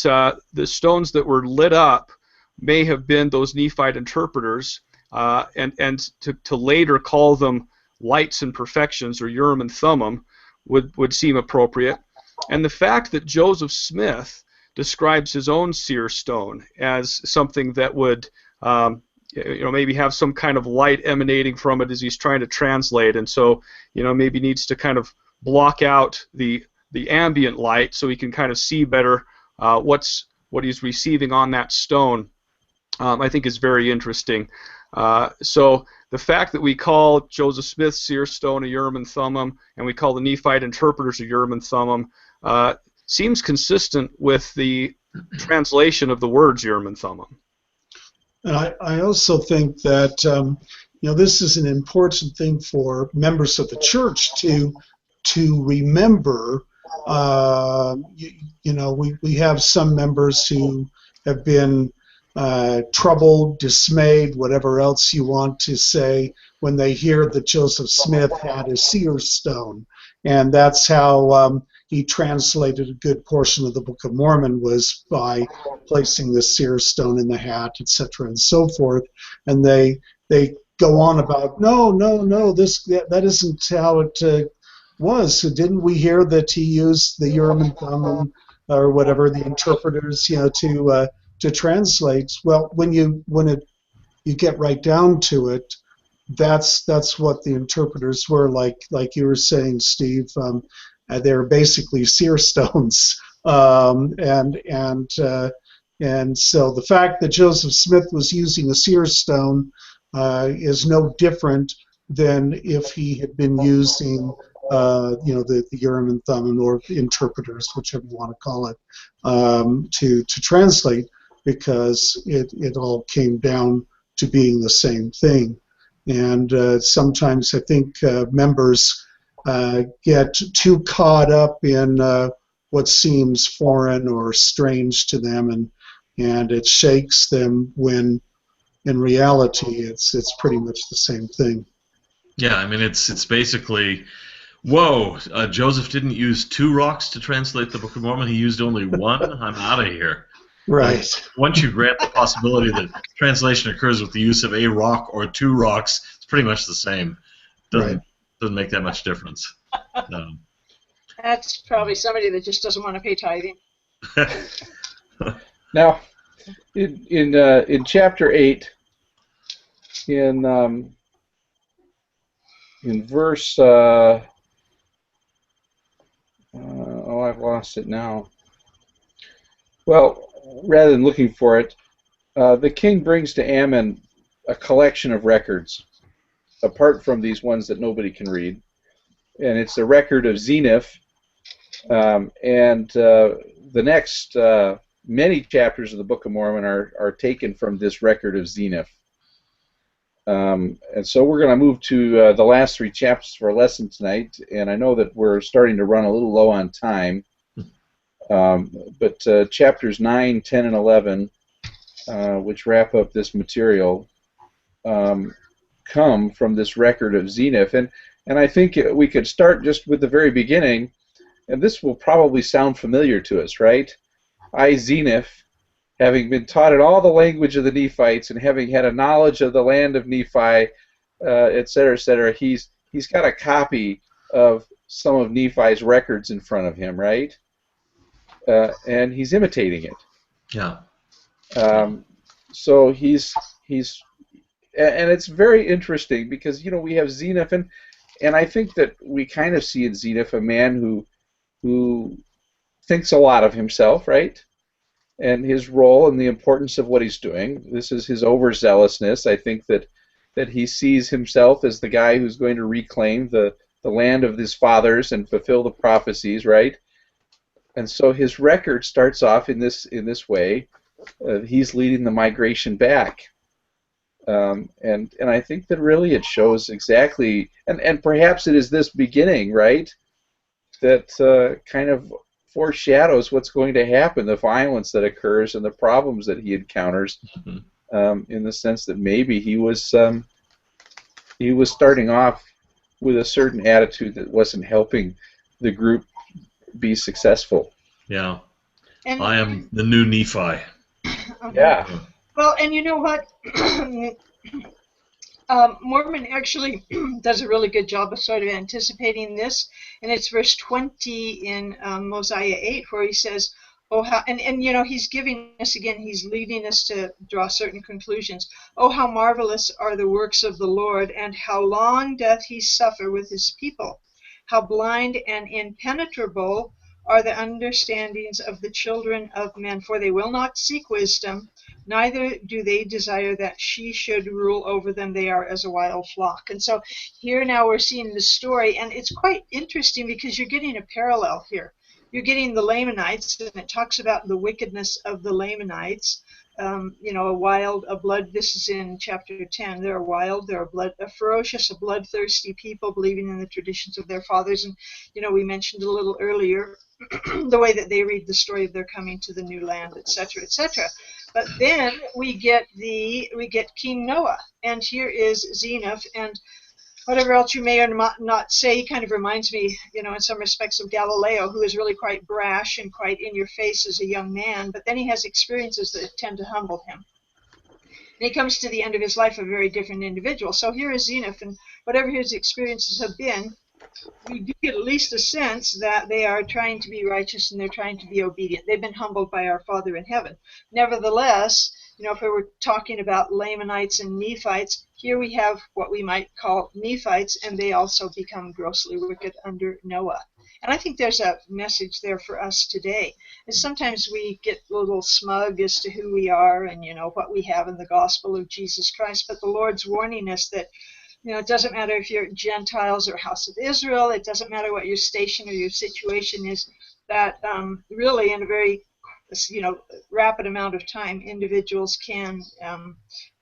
the stones that were lit up may have been those Nephite interpreters, and to later call them lights and perfections, or Urim and Thummim, would seem appropriate. And the fact that Joseph Smith describes his own seer stone as something that would maybe have some kind of light emanating from it as he's trying to translate, and so maybe needs to kind of block out the ambient light so he can kind of see better what he's receiving on that stone, I think is very interesting. So the fact that we call Joseph Smith's seer stone a Urim and Thummim, and we call the Nephite interpreters a Urim and Thummim, seems consistent with the translation of the words Urim and Thummim. And I also think that this is an important thing for members of the church to remember. We have some members who have been troubled, dismayed, whatever else you want to say, when they hear that Joseph Smith had a seer stone. And that's how he translated a good portion of the Book of Mormon, was by placing the seer stone in the hat, etc., and so forth. And they go on about, no, that isn't how it was. So didn't we hear that he used the Urim and Thummim, or whatever, the interpreters, to translate? Well, when you get right down to it, that's what the interpreters were, like you were saying, Steve. They're basically seer stones, and so the fact that Joseph Smith was using a seer stone is no different than if he had been using the Urim and Thummim, or interpreters, whichever you want to call it, to translate, because it all came down to being the same thing. And sometimes I think members get too caught up in what seems foreign or strange to them, and it shakes them, when in reality it's pretty much the same thing. Yeah, I mean, it's basically, whoa, Joseph didn't use 2 rocks to translate the Book of Mormon, he used only 1? I'm out of here. Right. Once you grant the possibility that translation occurs with the use of a rock or 2 rocks, it's pretty much the same. Doesn't make that much difference. That's probably somebody that just doesn't want to pay tithing. Now, in chapter 8, in verse, I've lost it now. Well, rather than looking for it, the king brings to Ammon a collection of records, apart from these ones that nobody can read. And it's a record of Zenith, and the next many chapters of the Book of Mormon are taken from this record of Zenith. And so we're going to move to the last 3 chapters for our lesson tonight, and I know that we're starting to run a little low on time. But chapters 9, 10, and 11, which wrap up this material, come from this record of Zenith. And I think we could start just with the very beginning, and this will probably sound familiar to us, right? I, Zenith, having been taught in all the language of the Nephites, and having had a knowledge of the land of Nephi, etc., he's got a copy of some of Nephi's records in front of him, right? And he's imitating it. Yeah. So he's and it's very interesting, because we have Zenith, and I think that we kind of see in Zenith a man who thinks a lot of himself, right? And his role and the importance of what he's doing. This is his overzealousness. I think that he sees himself as the guy who's going to reclaim the land of his fathers and fulfill the prophecies, right? And so his record starts off in this way. He's leading the migration back. And I think that really it shows exactly, and perhaps it is this beginning, right, that kind of foreshadows what's going to happen, the violence that occurs and the problems that he encounters, in the sense that maybe he was starting off with a certain attitude that wasn't helping the group be successful. Yeah. And, I am the new Nephi. Yeah. Well, and you know what? Mormon actually does a really good job of sort of anticipating this, and it's verse 20 in Mosiah 8 where he says, "Oh how," and you know he's giving us again, he's leading us to draw certain conclusions. "Oh how marvelous are the works of the Lord, and how long doth he suffer with his people? How blind and impenetrable are the understandings of the children of men, for they will not seek wisdom, neither do they desire that she should rule over them. They are as a wild flock." And so here now we're seeing the story, and it's quite interesting because you're getting a parallel here. You're getting the Lamanites, and it talks about the wickedness of the Lamanites. You know, this is in chapter 10. They're wild, they're a ferocious, bloodthirsty people believing in the traditions of their fathers. And, you know, we mentioned a little earlier the way that they read the story of their coming to the new land, etc., etc. But then we get King Noah, and here is Zeniff, and whatever else you may or not say, he kind of reminds me, you know, in some respects of Galileo, who is really quite brash and quite in your face as a young man, but then he has experiences that tend to humble him. And he comes to the end of his life a very different individual. So here is Zeniff, and whatever his experiences have been, we do get at least a sense that they are trying to be righteous and they're trying to be obedient. They've been humbled by our Father in heaven. Nevertheless, you know, if we were talking about Lamanites and Nephites, here we have what we might call Nephites, and they also become grossly wicked under Noah. And I think there's a message there for us today. And sometimes we get a little smug as to who we are and, you know, what we have in the gospel of Jesus Christ. But the Lord's warning us that, you know, it doesn't matter if you're Gentiles or House of Israel. It doesn't matter what your station or your situation is, that really in a very, you know, rapid amount of time, individuals can,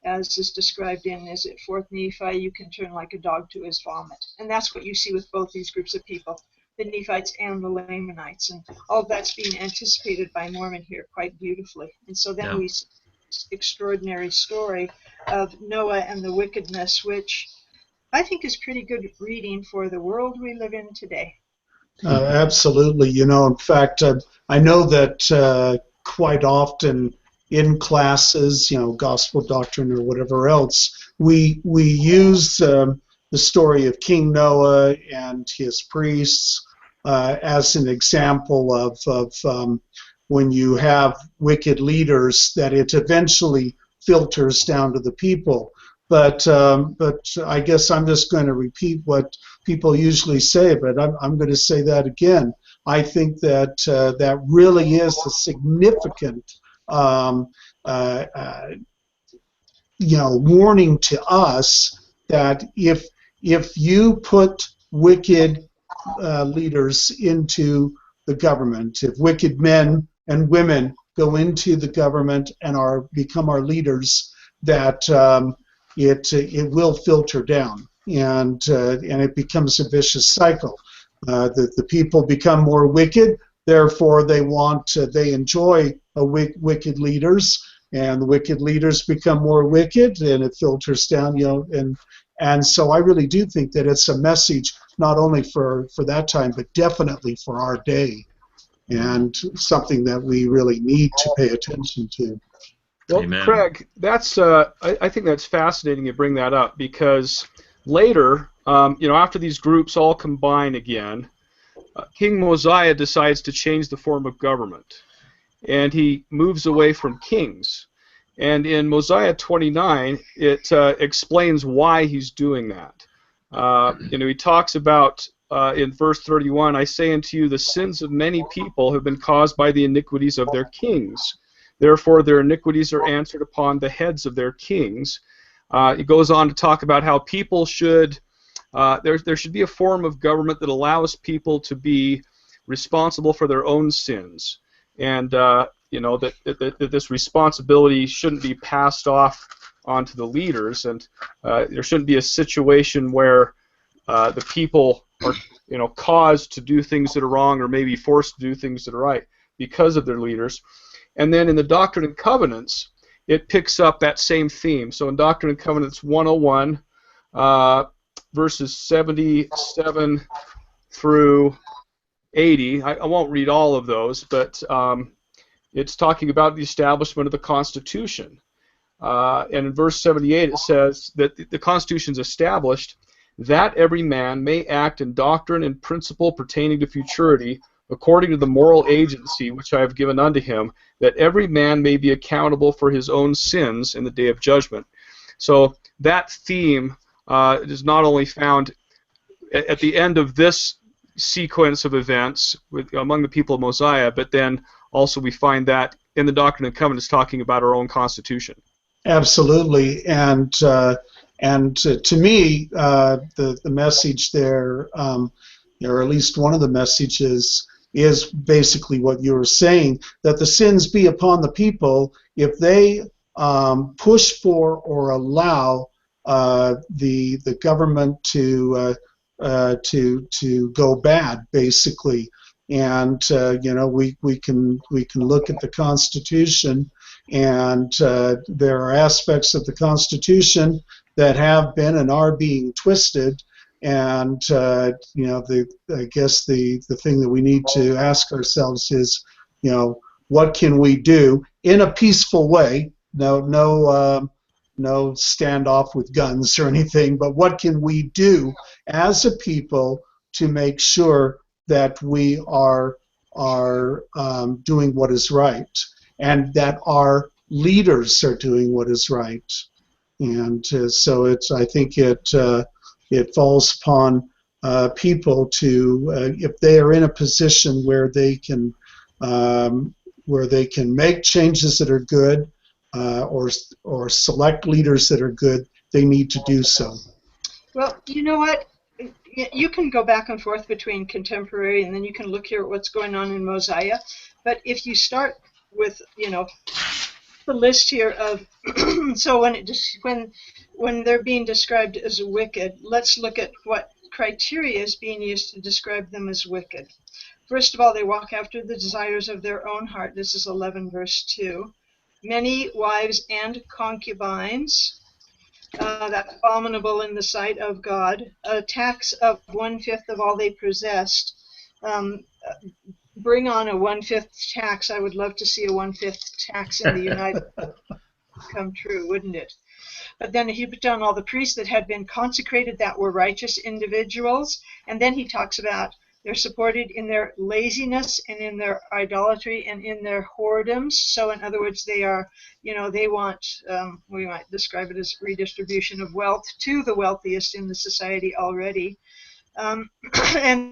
as is described in, is it 4th Nephi, you can turn like a dog to his vomit. And that's what you see with both these groups of people, the Nephites and the Lamanites. And all of that's being anticipated by Mormon here quite beautifully. And so then we see this extraordinary story of Noah and the wickedness, which I think is pretty good reading for the world we live in today. Absolutely. You know, in fact, I know that quite often in classes, you know, Gospel Doctrine or whatever else, we use the story of King Noah and his priests as an example of when you have wicked leaders, that it eventually filters down to the people. But I guess I'm just going to repeat what people usually say, but I'm going to say that again. I think that that really is a significant, you know, warning to us that if you put wicked leaders into the government, if wicked men and women go into the government and become our leaders, that it will filter down, and it becomes a vicious cycle. The people become more wicked, therefore they enjoy wicked leaders, and the wicked leaders become more wicked, and it filters down, you know, and so I really do think that it's a message not only for that time, but definitely for our day, and something that we really need to pay attention to. Well, Amen. Craig, that's I think that's fascinating you bring that up, because later, you know, after these groups all combine again, King Mosiah decides to change the form of government, and he moves away from kings. And in Mosiah 29, it explains why he's doing that. You know, he talks about in verse 31, "I say unto you, the sins of many people have been caused by the iniquities of their kings. Therefore, their iniquities are answered upon the heads of their kings." It goes on to talk about how people should, there should be a form of government that allows people to be responsible for their own sins, and you know, that this responsibility shouldn't be passed off onto the leaders, and there shouldn't be a situation where the people are, caused to do things that are wrong, or maybe forced to do things that are right because of their leaders. And then in the Doctrine and Covenants, it picks up that same theme. So in Doctrine and Covenants 101, verses 77 through 80, I won't read all of those, but it's talking about the establishment of the Constitution. And in verse 78 it says that the Constitution is established that every man may act in doctrine and principle pertaining to futurity according to the moral agency which I have given unto him, that every man may be accountable for his own sins in the day of judgment. So that theme is not only found at the end of this sequence of events among the people of Mosiah, but then also we find that in the Doctrine and Covenants talking about our own Constitution. Absolutely, and to me, the message there, or at least one of the messages, is basically what you were saying, that the sins be upon the people if they push for or allow the government to go bad, basically. And we can look at the Constitution, and there are aspects of the Constitution that have been and are being twisted. And I guess the thing that we need to ask ourselves is, what can we do in a peaceful way? No standoff with guns or anything, but what can we do as a people to make sure that we are doing what is right, and that our leaders are doing what is right? And so I think it falls upon people to, if they are in a position where they can make changes that are good, or select leaders that are good, they need to do so. Well, you know what? You can go back and forth between contemporary, and then you can look here at what's going on in Mosiah. But if you start with, the list here of, so when they're being described as wicked, let's look at what criteria is being used to describe them as wicked. First of all, they walk after the desires of their own heart. This is 11 verse 2. Many wives and concubines, that's abominable in the sight of God. A tax of 1/5 of all they possessed. Bring on a 1/5 tax. I would love to see a 1/5 tax in the United States come true, wouldn't it? But then he put down all the priests that had been consecrated, that were righteous individuals. And then he talks about they're supported in their laziness and in their idolatry and in their whoredoms. So in other words, they are, they want, we might describe it as redistribution of wealth to the wealthiest in the society already. And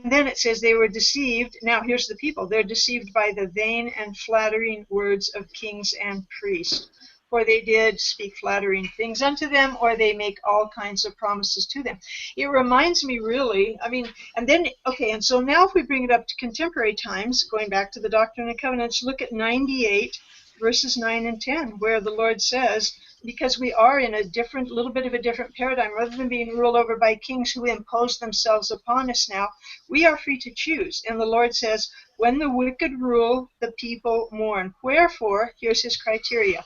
then it says they were deceived. Now here's the people. They're deceived by the vain and flattering words of kings and priests. For they did speak flattering things unto them, or they make all kinds of promises to them. It reminds me really, and then, okay, and so now if we bring it up to contemporary times, going back to the Doctrine and Covenants, look at 98 verses 9 and 10, where the Lord says, because we are in a little bit of a different paradigm, rather than being ruled over by kings who impose themselves upon us now, we are free to choose. And the Lord says, when the wicked rule, the people mourn. Wherefore, here's his criteria.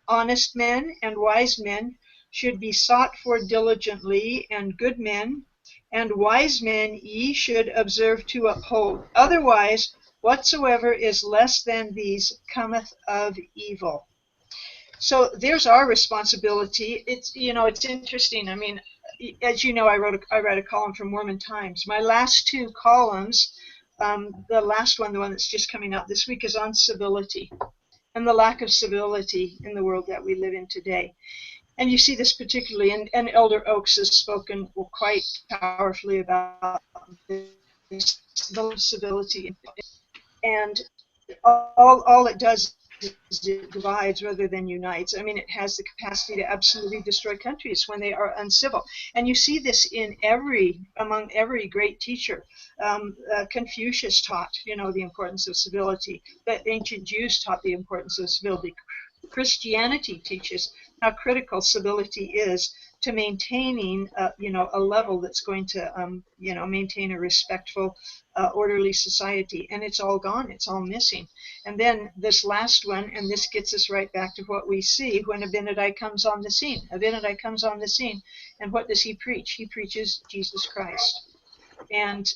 Honest men and wise men should be sought for diligently, and good men and wise men ye should observe to uphold. Otherwise, whatsoever is less than these cometh of evil. So there's our responsibility. It's interesting. As you know, I write a column for Mormon Times. My last two columns, the last one, the one that's just coming out this week, is on civility and the lack of civility in the world that we live in today. And you see this particularly, and Elder Oaks has spoken quite powerfully about this, the civility. And all it does is it divides rather than unites. It has the capacity to absolutely destroy countries when they are uncivil. And you see this among every great teacher. Confucius taught, the importance of civility. The ancient Jews taught the importance of civility. Christianity teaches how critical civility is to maintaining, a level that's going to, maintain a respectful, orderly society. And it's all gone. It's all missing. And then this last one, and this gets us right back to what we see when Abinadi comes on the scene. Abinadi comes on the scene, and what does he preach? He preaches Jesus Christ. And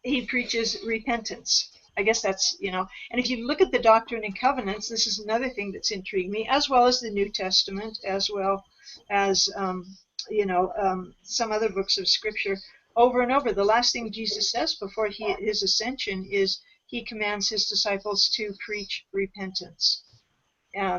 he preaches repentance. I guess that's, and if you look at the Doctrine and Covenants, this is another thing that's intrigued me, as well as the New Testament, as well as, some other books of Scripture. Over and over, the last thing Jesus says before his ascension is he commands his disciples to preach repentance.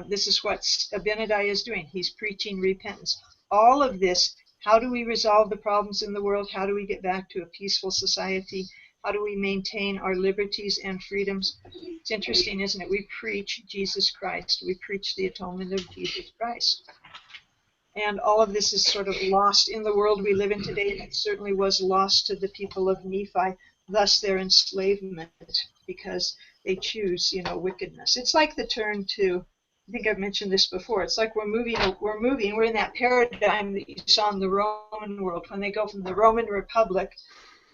This is what Abinadi is doing. He's preaching repentance. All of this, how do we resolve the problems in the world? How do we get back to a peaceful society? How do we maintain our liberties and freedoms? It's interesting, isn't it? We preach Jesus Christ. We preach the atonement of Jesus Christ. And all of this is sort of lost in the world we live in today, and it certainly was lost to the people of Nephi, thus their enslavement, because they choose, wickedness. It's like the turn to, I think I've mentioned this before, it's like we're in that paradigm that you saw in the Roman world, when they go from the Roman Republic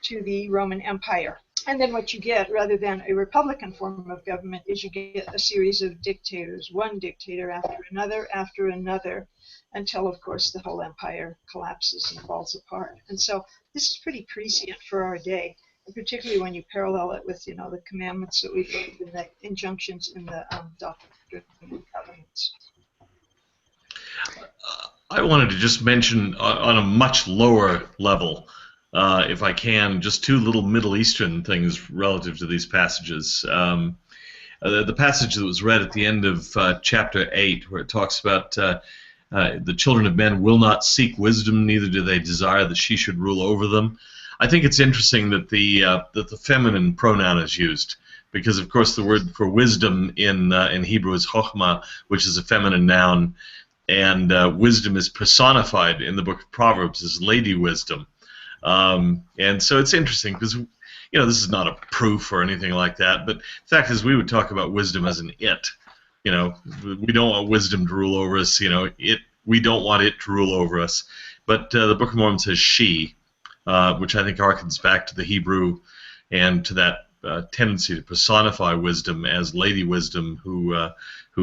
to the Roman Empire. And then what you get, rather than a republican form of government, is you get a series of dictators, one dictator after another, until, of course, the whole empire collapses and falls apart. And so this is pretty prescient for our day, and particularly when you parallel it with, the commandments that we've learned in the injunctions in the Doctrine and Covenants. I wanted to just mention on a much lower level, if I can, just two little Middle Eastern things relative to these passages. The passage that was read at the end of chapter 8, where it talks about the children of men will not seek wisdom, neither do they desire that she should rule over them. I think it's interesting that the feminine pronoun is used, because of course the word for wisdom in Hebrew is chokhmah, which is a feminine noun, and wisdom is personified in the book of Proverbs as Lady Wisdom. And so it's interesting because, this is not a proof or anything like that, but the fact is we would talk about wisdom as an it. We don't want wisdom to rule over us. We don't want it to rule over us. But the Book of Mormon says she, which I think harkens back to the Hebrew and to that tendency to personify wisdom as Lady Wisdom, who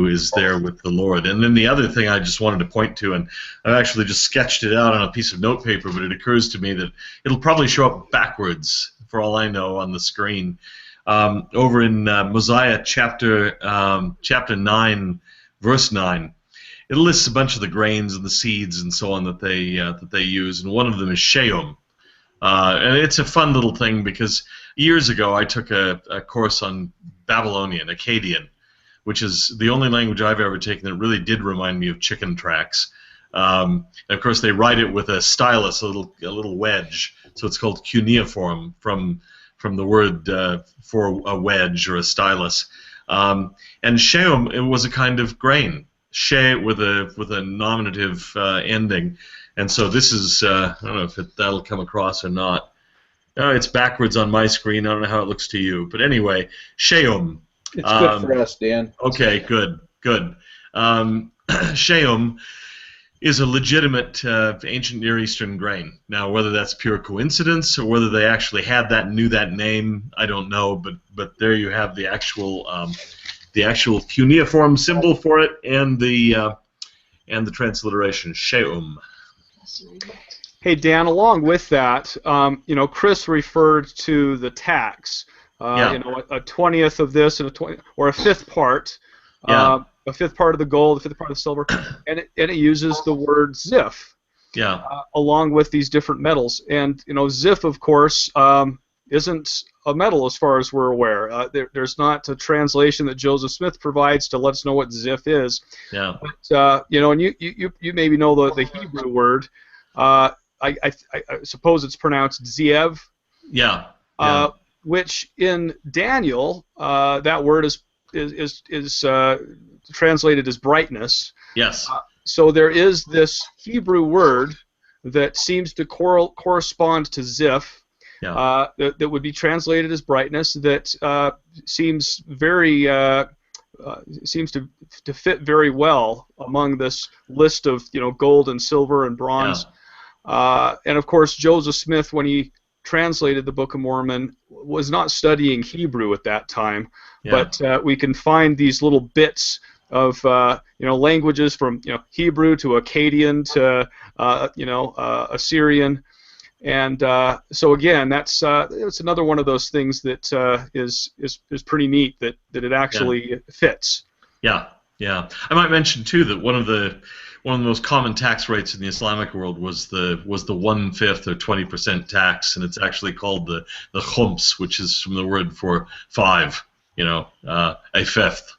is there with the Lord. And then the other thing I just wanted to point to, and I actually just sketched it out on a piece of notepaper, but it occurs to me that it'll probably show up backwards, for all I know, on the screen. Over in Mosiah chapter 9, verse 9, it lists a bunch of the grains and the seeds and so on that they use, and one of them is sheum. And it's a fun little thing because years ago I took a course on Babylonian, Akkadian, which is the only language I've ever taken that really did remind me of chicken tracks. And of course, they write it with a stylus, a little wedge, so it's called cuneiform from the word for a wedge or a stylus. And sheum, it was a kind of grain, she with a nominative ending. And so this is, I don't know if that'll come across or not. It's backwards on my screen. I don't know how it looks to you. But anyway, sheum. It's good for us, Dan. Okay, good. Sheum is a legitimate ancient Near Eastern grain. Now, whether that's pure coincidence or whether they actually had that and knew that name, I don't know. But there you have the actual cuneiform symbol for it and the transliteration sheum. Hey Dan, along with that, Chris referred to the tax. A 20th of this and or a fifth part, a fifth part of the gold, a fifth part of the silver, and it uses the word ziph, along with these different metals. And ziph, of course, isn't a metal as far as we're aware. There's not a translation that Joseph Smith provides to let us know what ziph is. Yeah. But, and you maybe know the Hebrew word. I suppose it's pronounced ziev. Yeah. Which in Daniel, that word is translated as brightness. Yes. So there is this Hebrew word that seems to correspond to ziph, that would be translated as brightness. That seems very seems to fit very well among this list of gold and silver and bronze. And of course, Joseph Smith, when he translated the Book of Mormon, was not studying Hebrew at that time, but we can find these little bits of languages from Hebrew to Akkadian to Assyrian, and so again, that's it's another one of those things that is pretty neat that it actually fits. Yeah. I might mention too that one of the most common tax rates in the Islamic world was the 1/5 or 20% tax, and it's actually called the khums, which is from the word for 5, a fifth.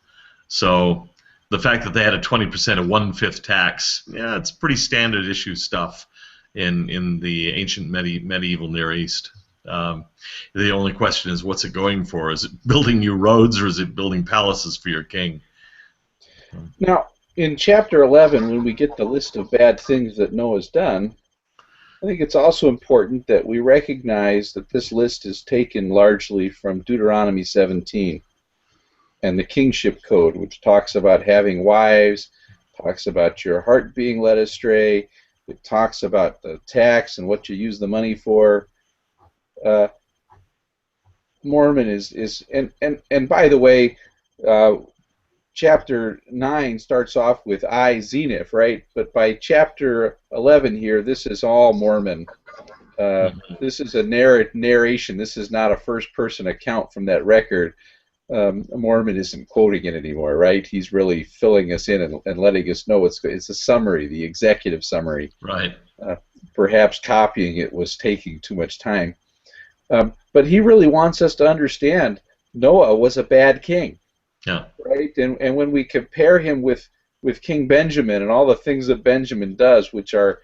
So the fact that they had a 20%, a 1/5 tax, it's pretty standard issue stuff in the ancient medieval Near East. The only question is, what's it going for? Is it building new roads, or is it building palaces for your king? Now, in chapter 11, when we get the list of bad things that Noah's done, I think it's also important that we recognize that this list is taken largely from Deuteronomy 17 and the kingship code, which talks about having wives, talks about your heart being led astray, it talks about the tax and what you use the money for. Mormon is and by the way, chapter 9 starts off with I, Zenith, right? But by chapter 11 here, this is all Mormon. This is a narration. This is not a first-person account from that record. Mormon isn't quoting it anymore, right? He's really filling us in and letting us know it's a summary, the executive summary. Right. Perhaps copying it was taking too much time. But he really wants us to understand Noah was a bad king. Yeah. Right? And when we compare him with King Benjamin and all the things that Benjamin does, which are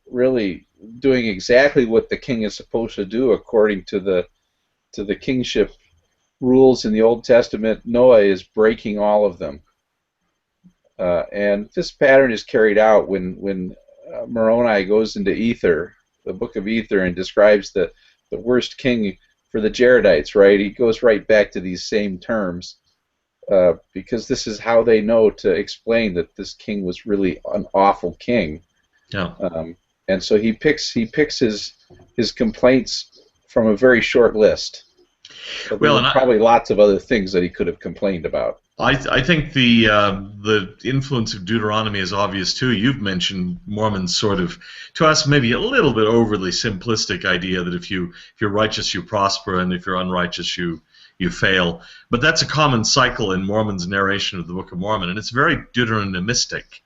really doing exactly what the king is supposed to do according to the kingship rules in the Old Testament, Noah is breaking all of them. And this pattern is carried out when Moroni goes into Ether, the book of Ether, and describes the worst king for the Jaredites, right? He goes right back to these same terms. Because this is how they know to explain that this king was really an awful king. Yeah. And so he picks his complaints from a very short list. But there were probably lots of other things that he could have complained about. I think the influence of Deuteronomy is obvious too. You've mentioned Mormon's sort of, to us, maybe a little bit overly simplistic idea that if you're righteous, you prosper, and if you're unrighteous, you fail. But that's a common cycle in Mormon's narration of the Book of Mormon, and it's very Deuteronomistic,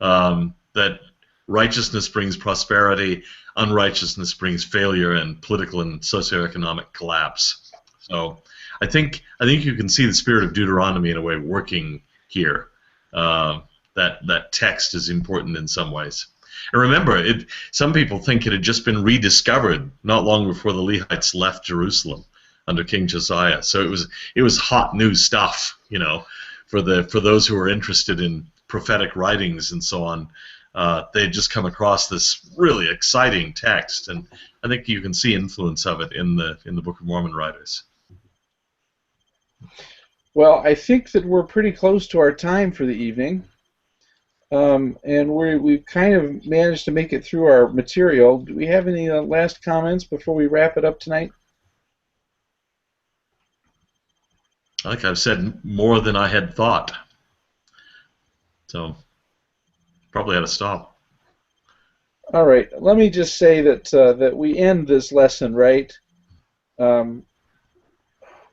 that righteousness brings prosperity, unrighteousness brings failure and political and socioeconomic collapse. So I think you can see the spirit of Deuteronomy in a way working here. That text is important in some ways. And remember, some people think it had just been rediscovered not long before the Lehites left Jerusalem under King Josiah. So it was hot new stuff, for those who were interested in prophetic writings and so on. They had just come across this really exciting text, and I think you can see influence of it in the Book of Mormon writers. Well, I think that we're pretty close to our time for the evening, and we've kind of managed to make it through our material. Do we have any last comments before we wrap it up tonight? I think I've said more than I had thought, so probably ought to stop. All right. Let me just say that we end this lesson right.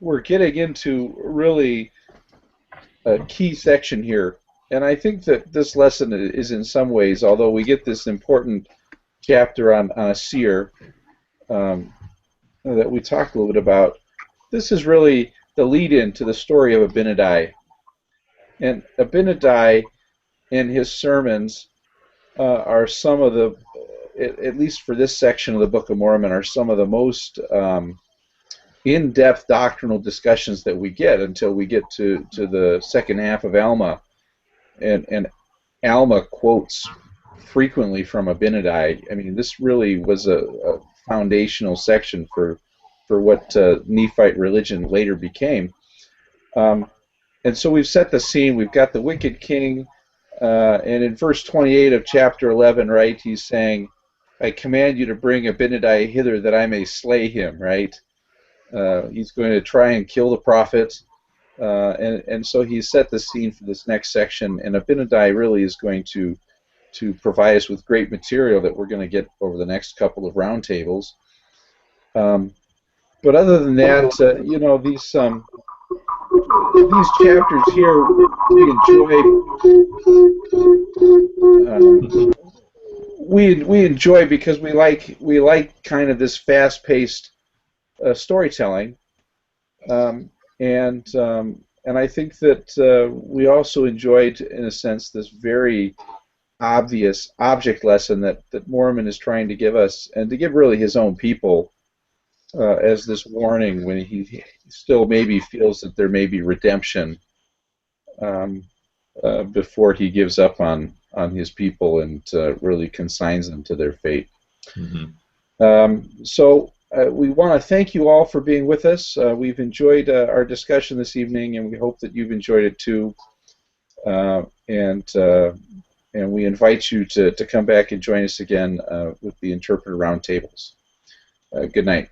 We're getting into really a key section here, and I think that this lesson is in some ways, although we get this important chapter on a seer that we talked a little bit about, this is really the lead-in to the story of Abinadi. And Abinadi and his sermons are some of the, at least for this section of the Book of Mormon, are some of the most in-depth doctrinal discussions that we get until we get to the second half of Alma. And Alma quotes frequently from Abinadi. I mean, this really was a foundational section for what Nephite religion later became. And so we've set the scene. We've got the wicked king, and in verse 28 of chapter 11, right, he's saying, I command you to bring Abinadi hither that I may slay him, right? He's going to try and kill the prophet, and so he's set the scene for this next section, and Abinadi really is going to provide us with great material that we're going to get over the next couple of roundtables. But other than that, you know, these chapters here we enjoy because we like kind of this fast-paced storytelling, and I think that we also enjoyed, in a sense, this very obvious object lesson that Mormon is trying to give us, and to give really his own people as this warning when he still maybe feels that there may be redemption before he gives up on his people and really consigns them to their fate. So we want to thank you all for being with us. We've enjoyed our discussion this evening, and we hope that you've enjoyed it too. And we invite you to come back and join us again with the Interpreter Roundtables. Good night.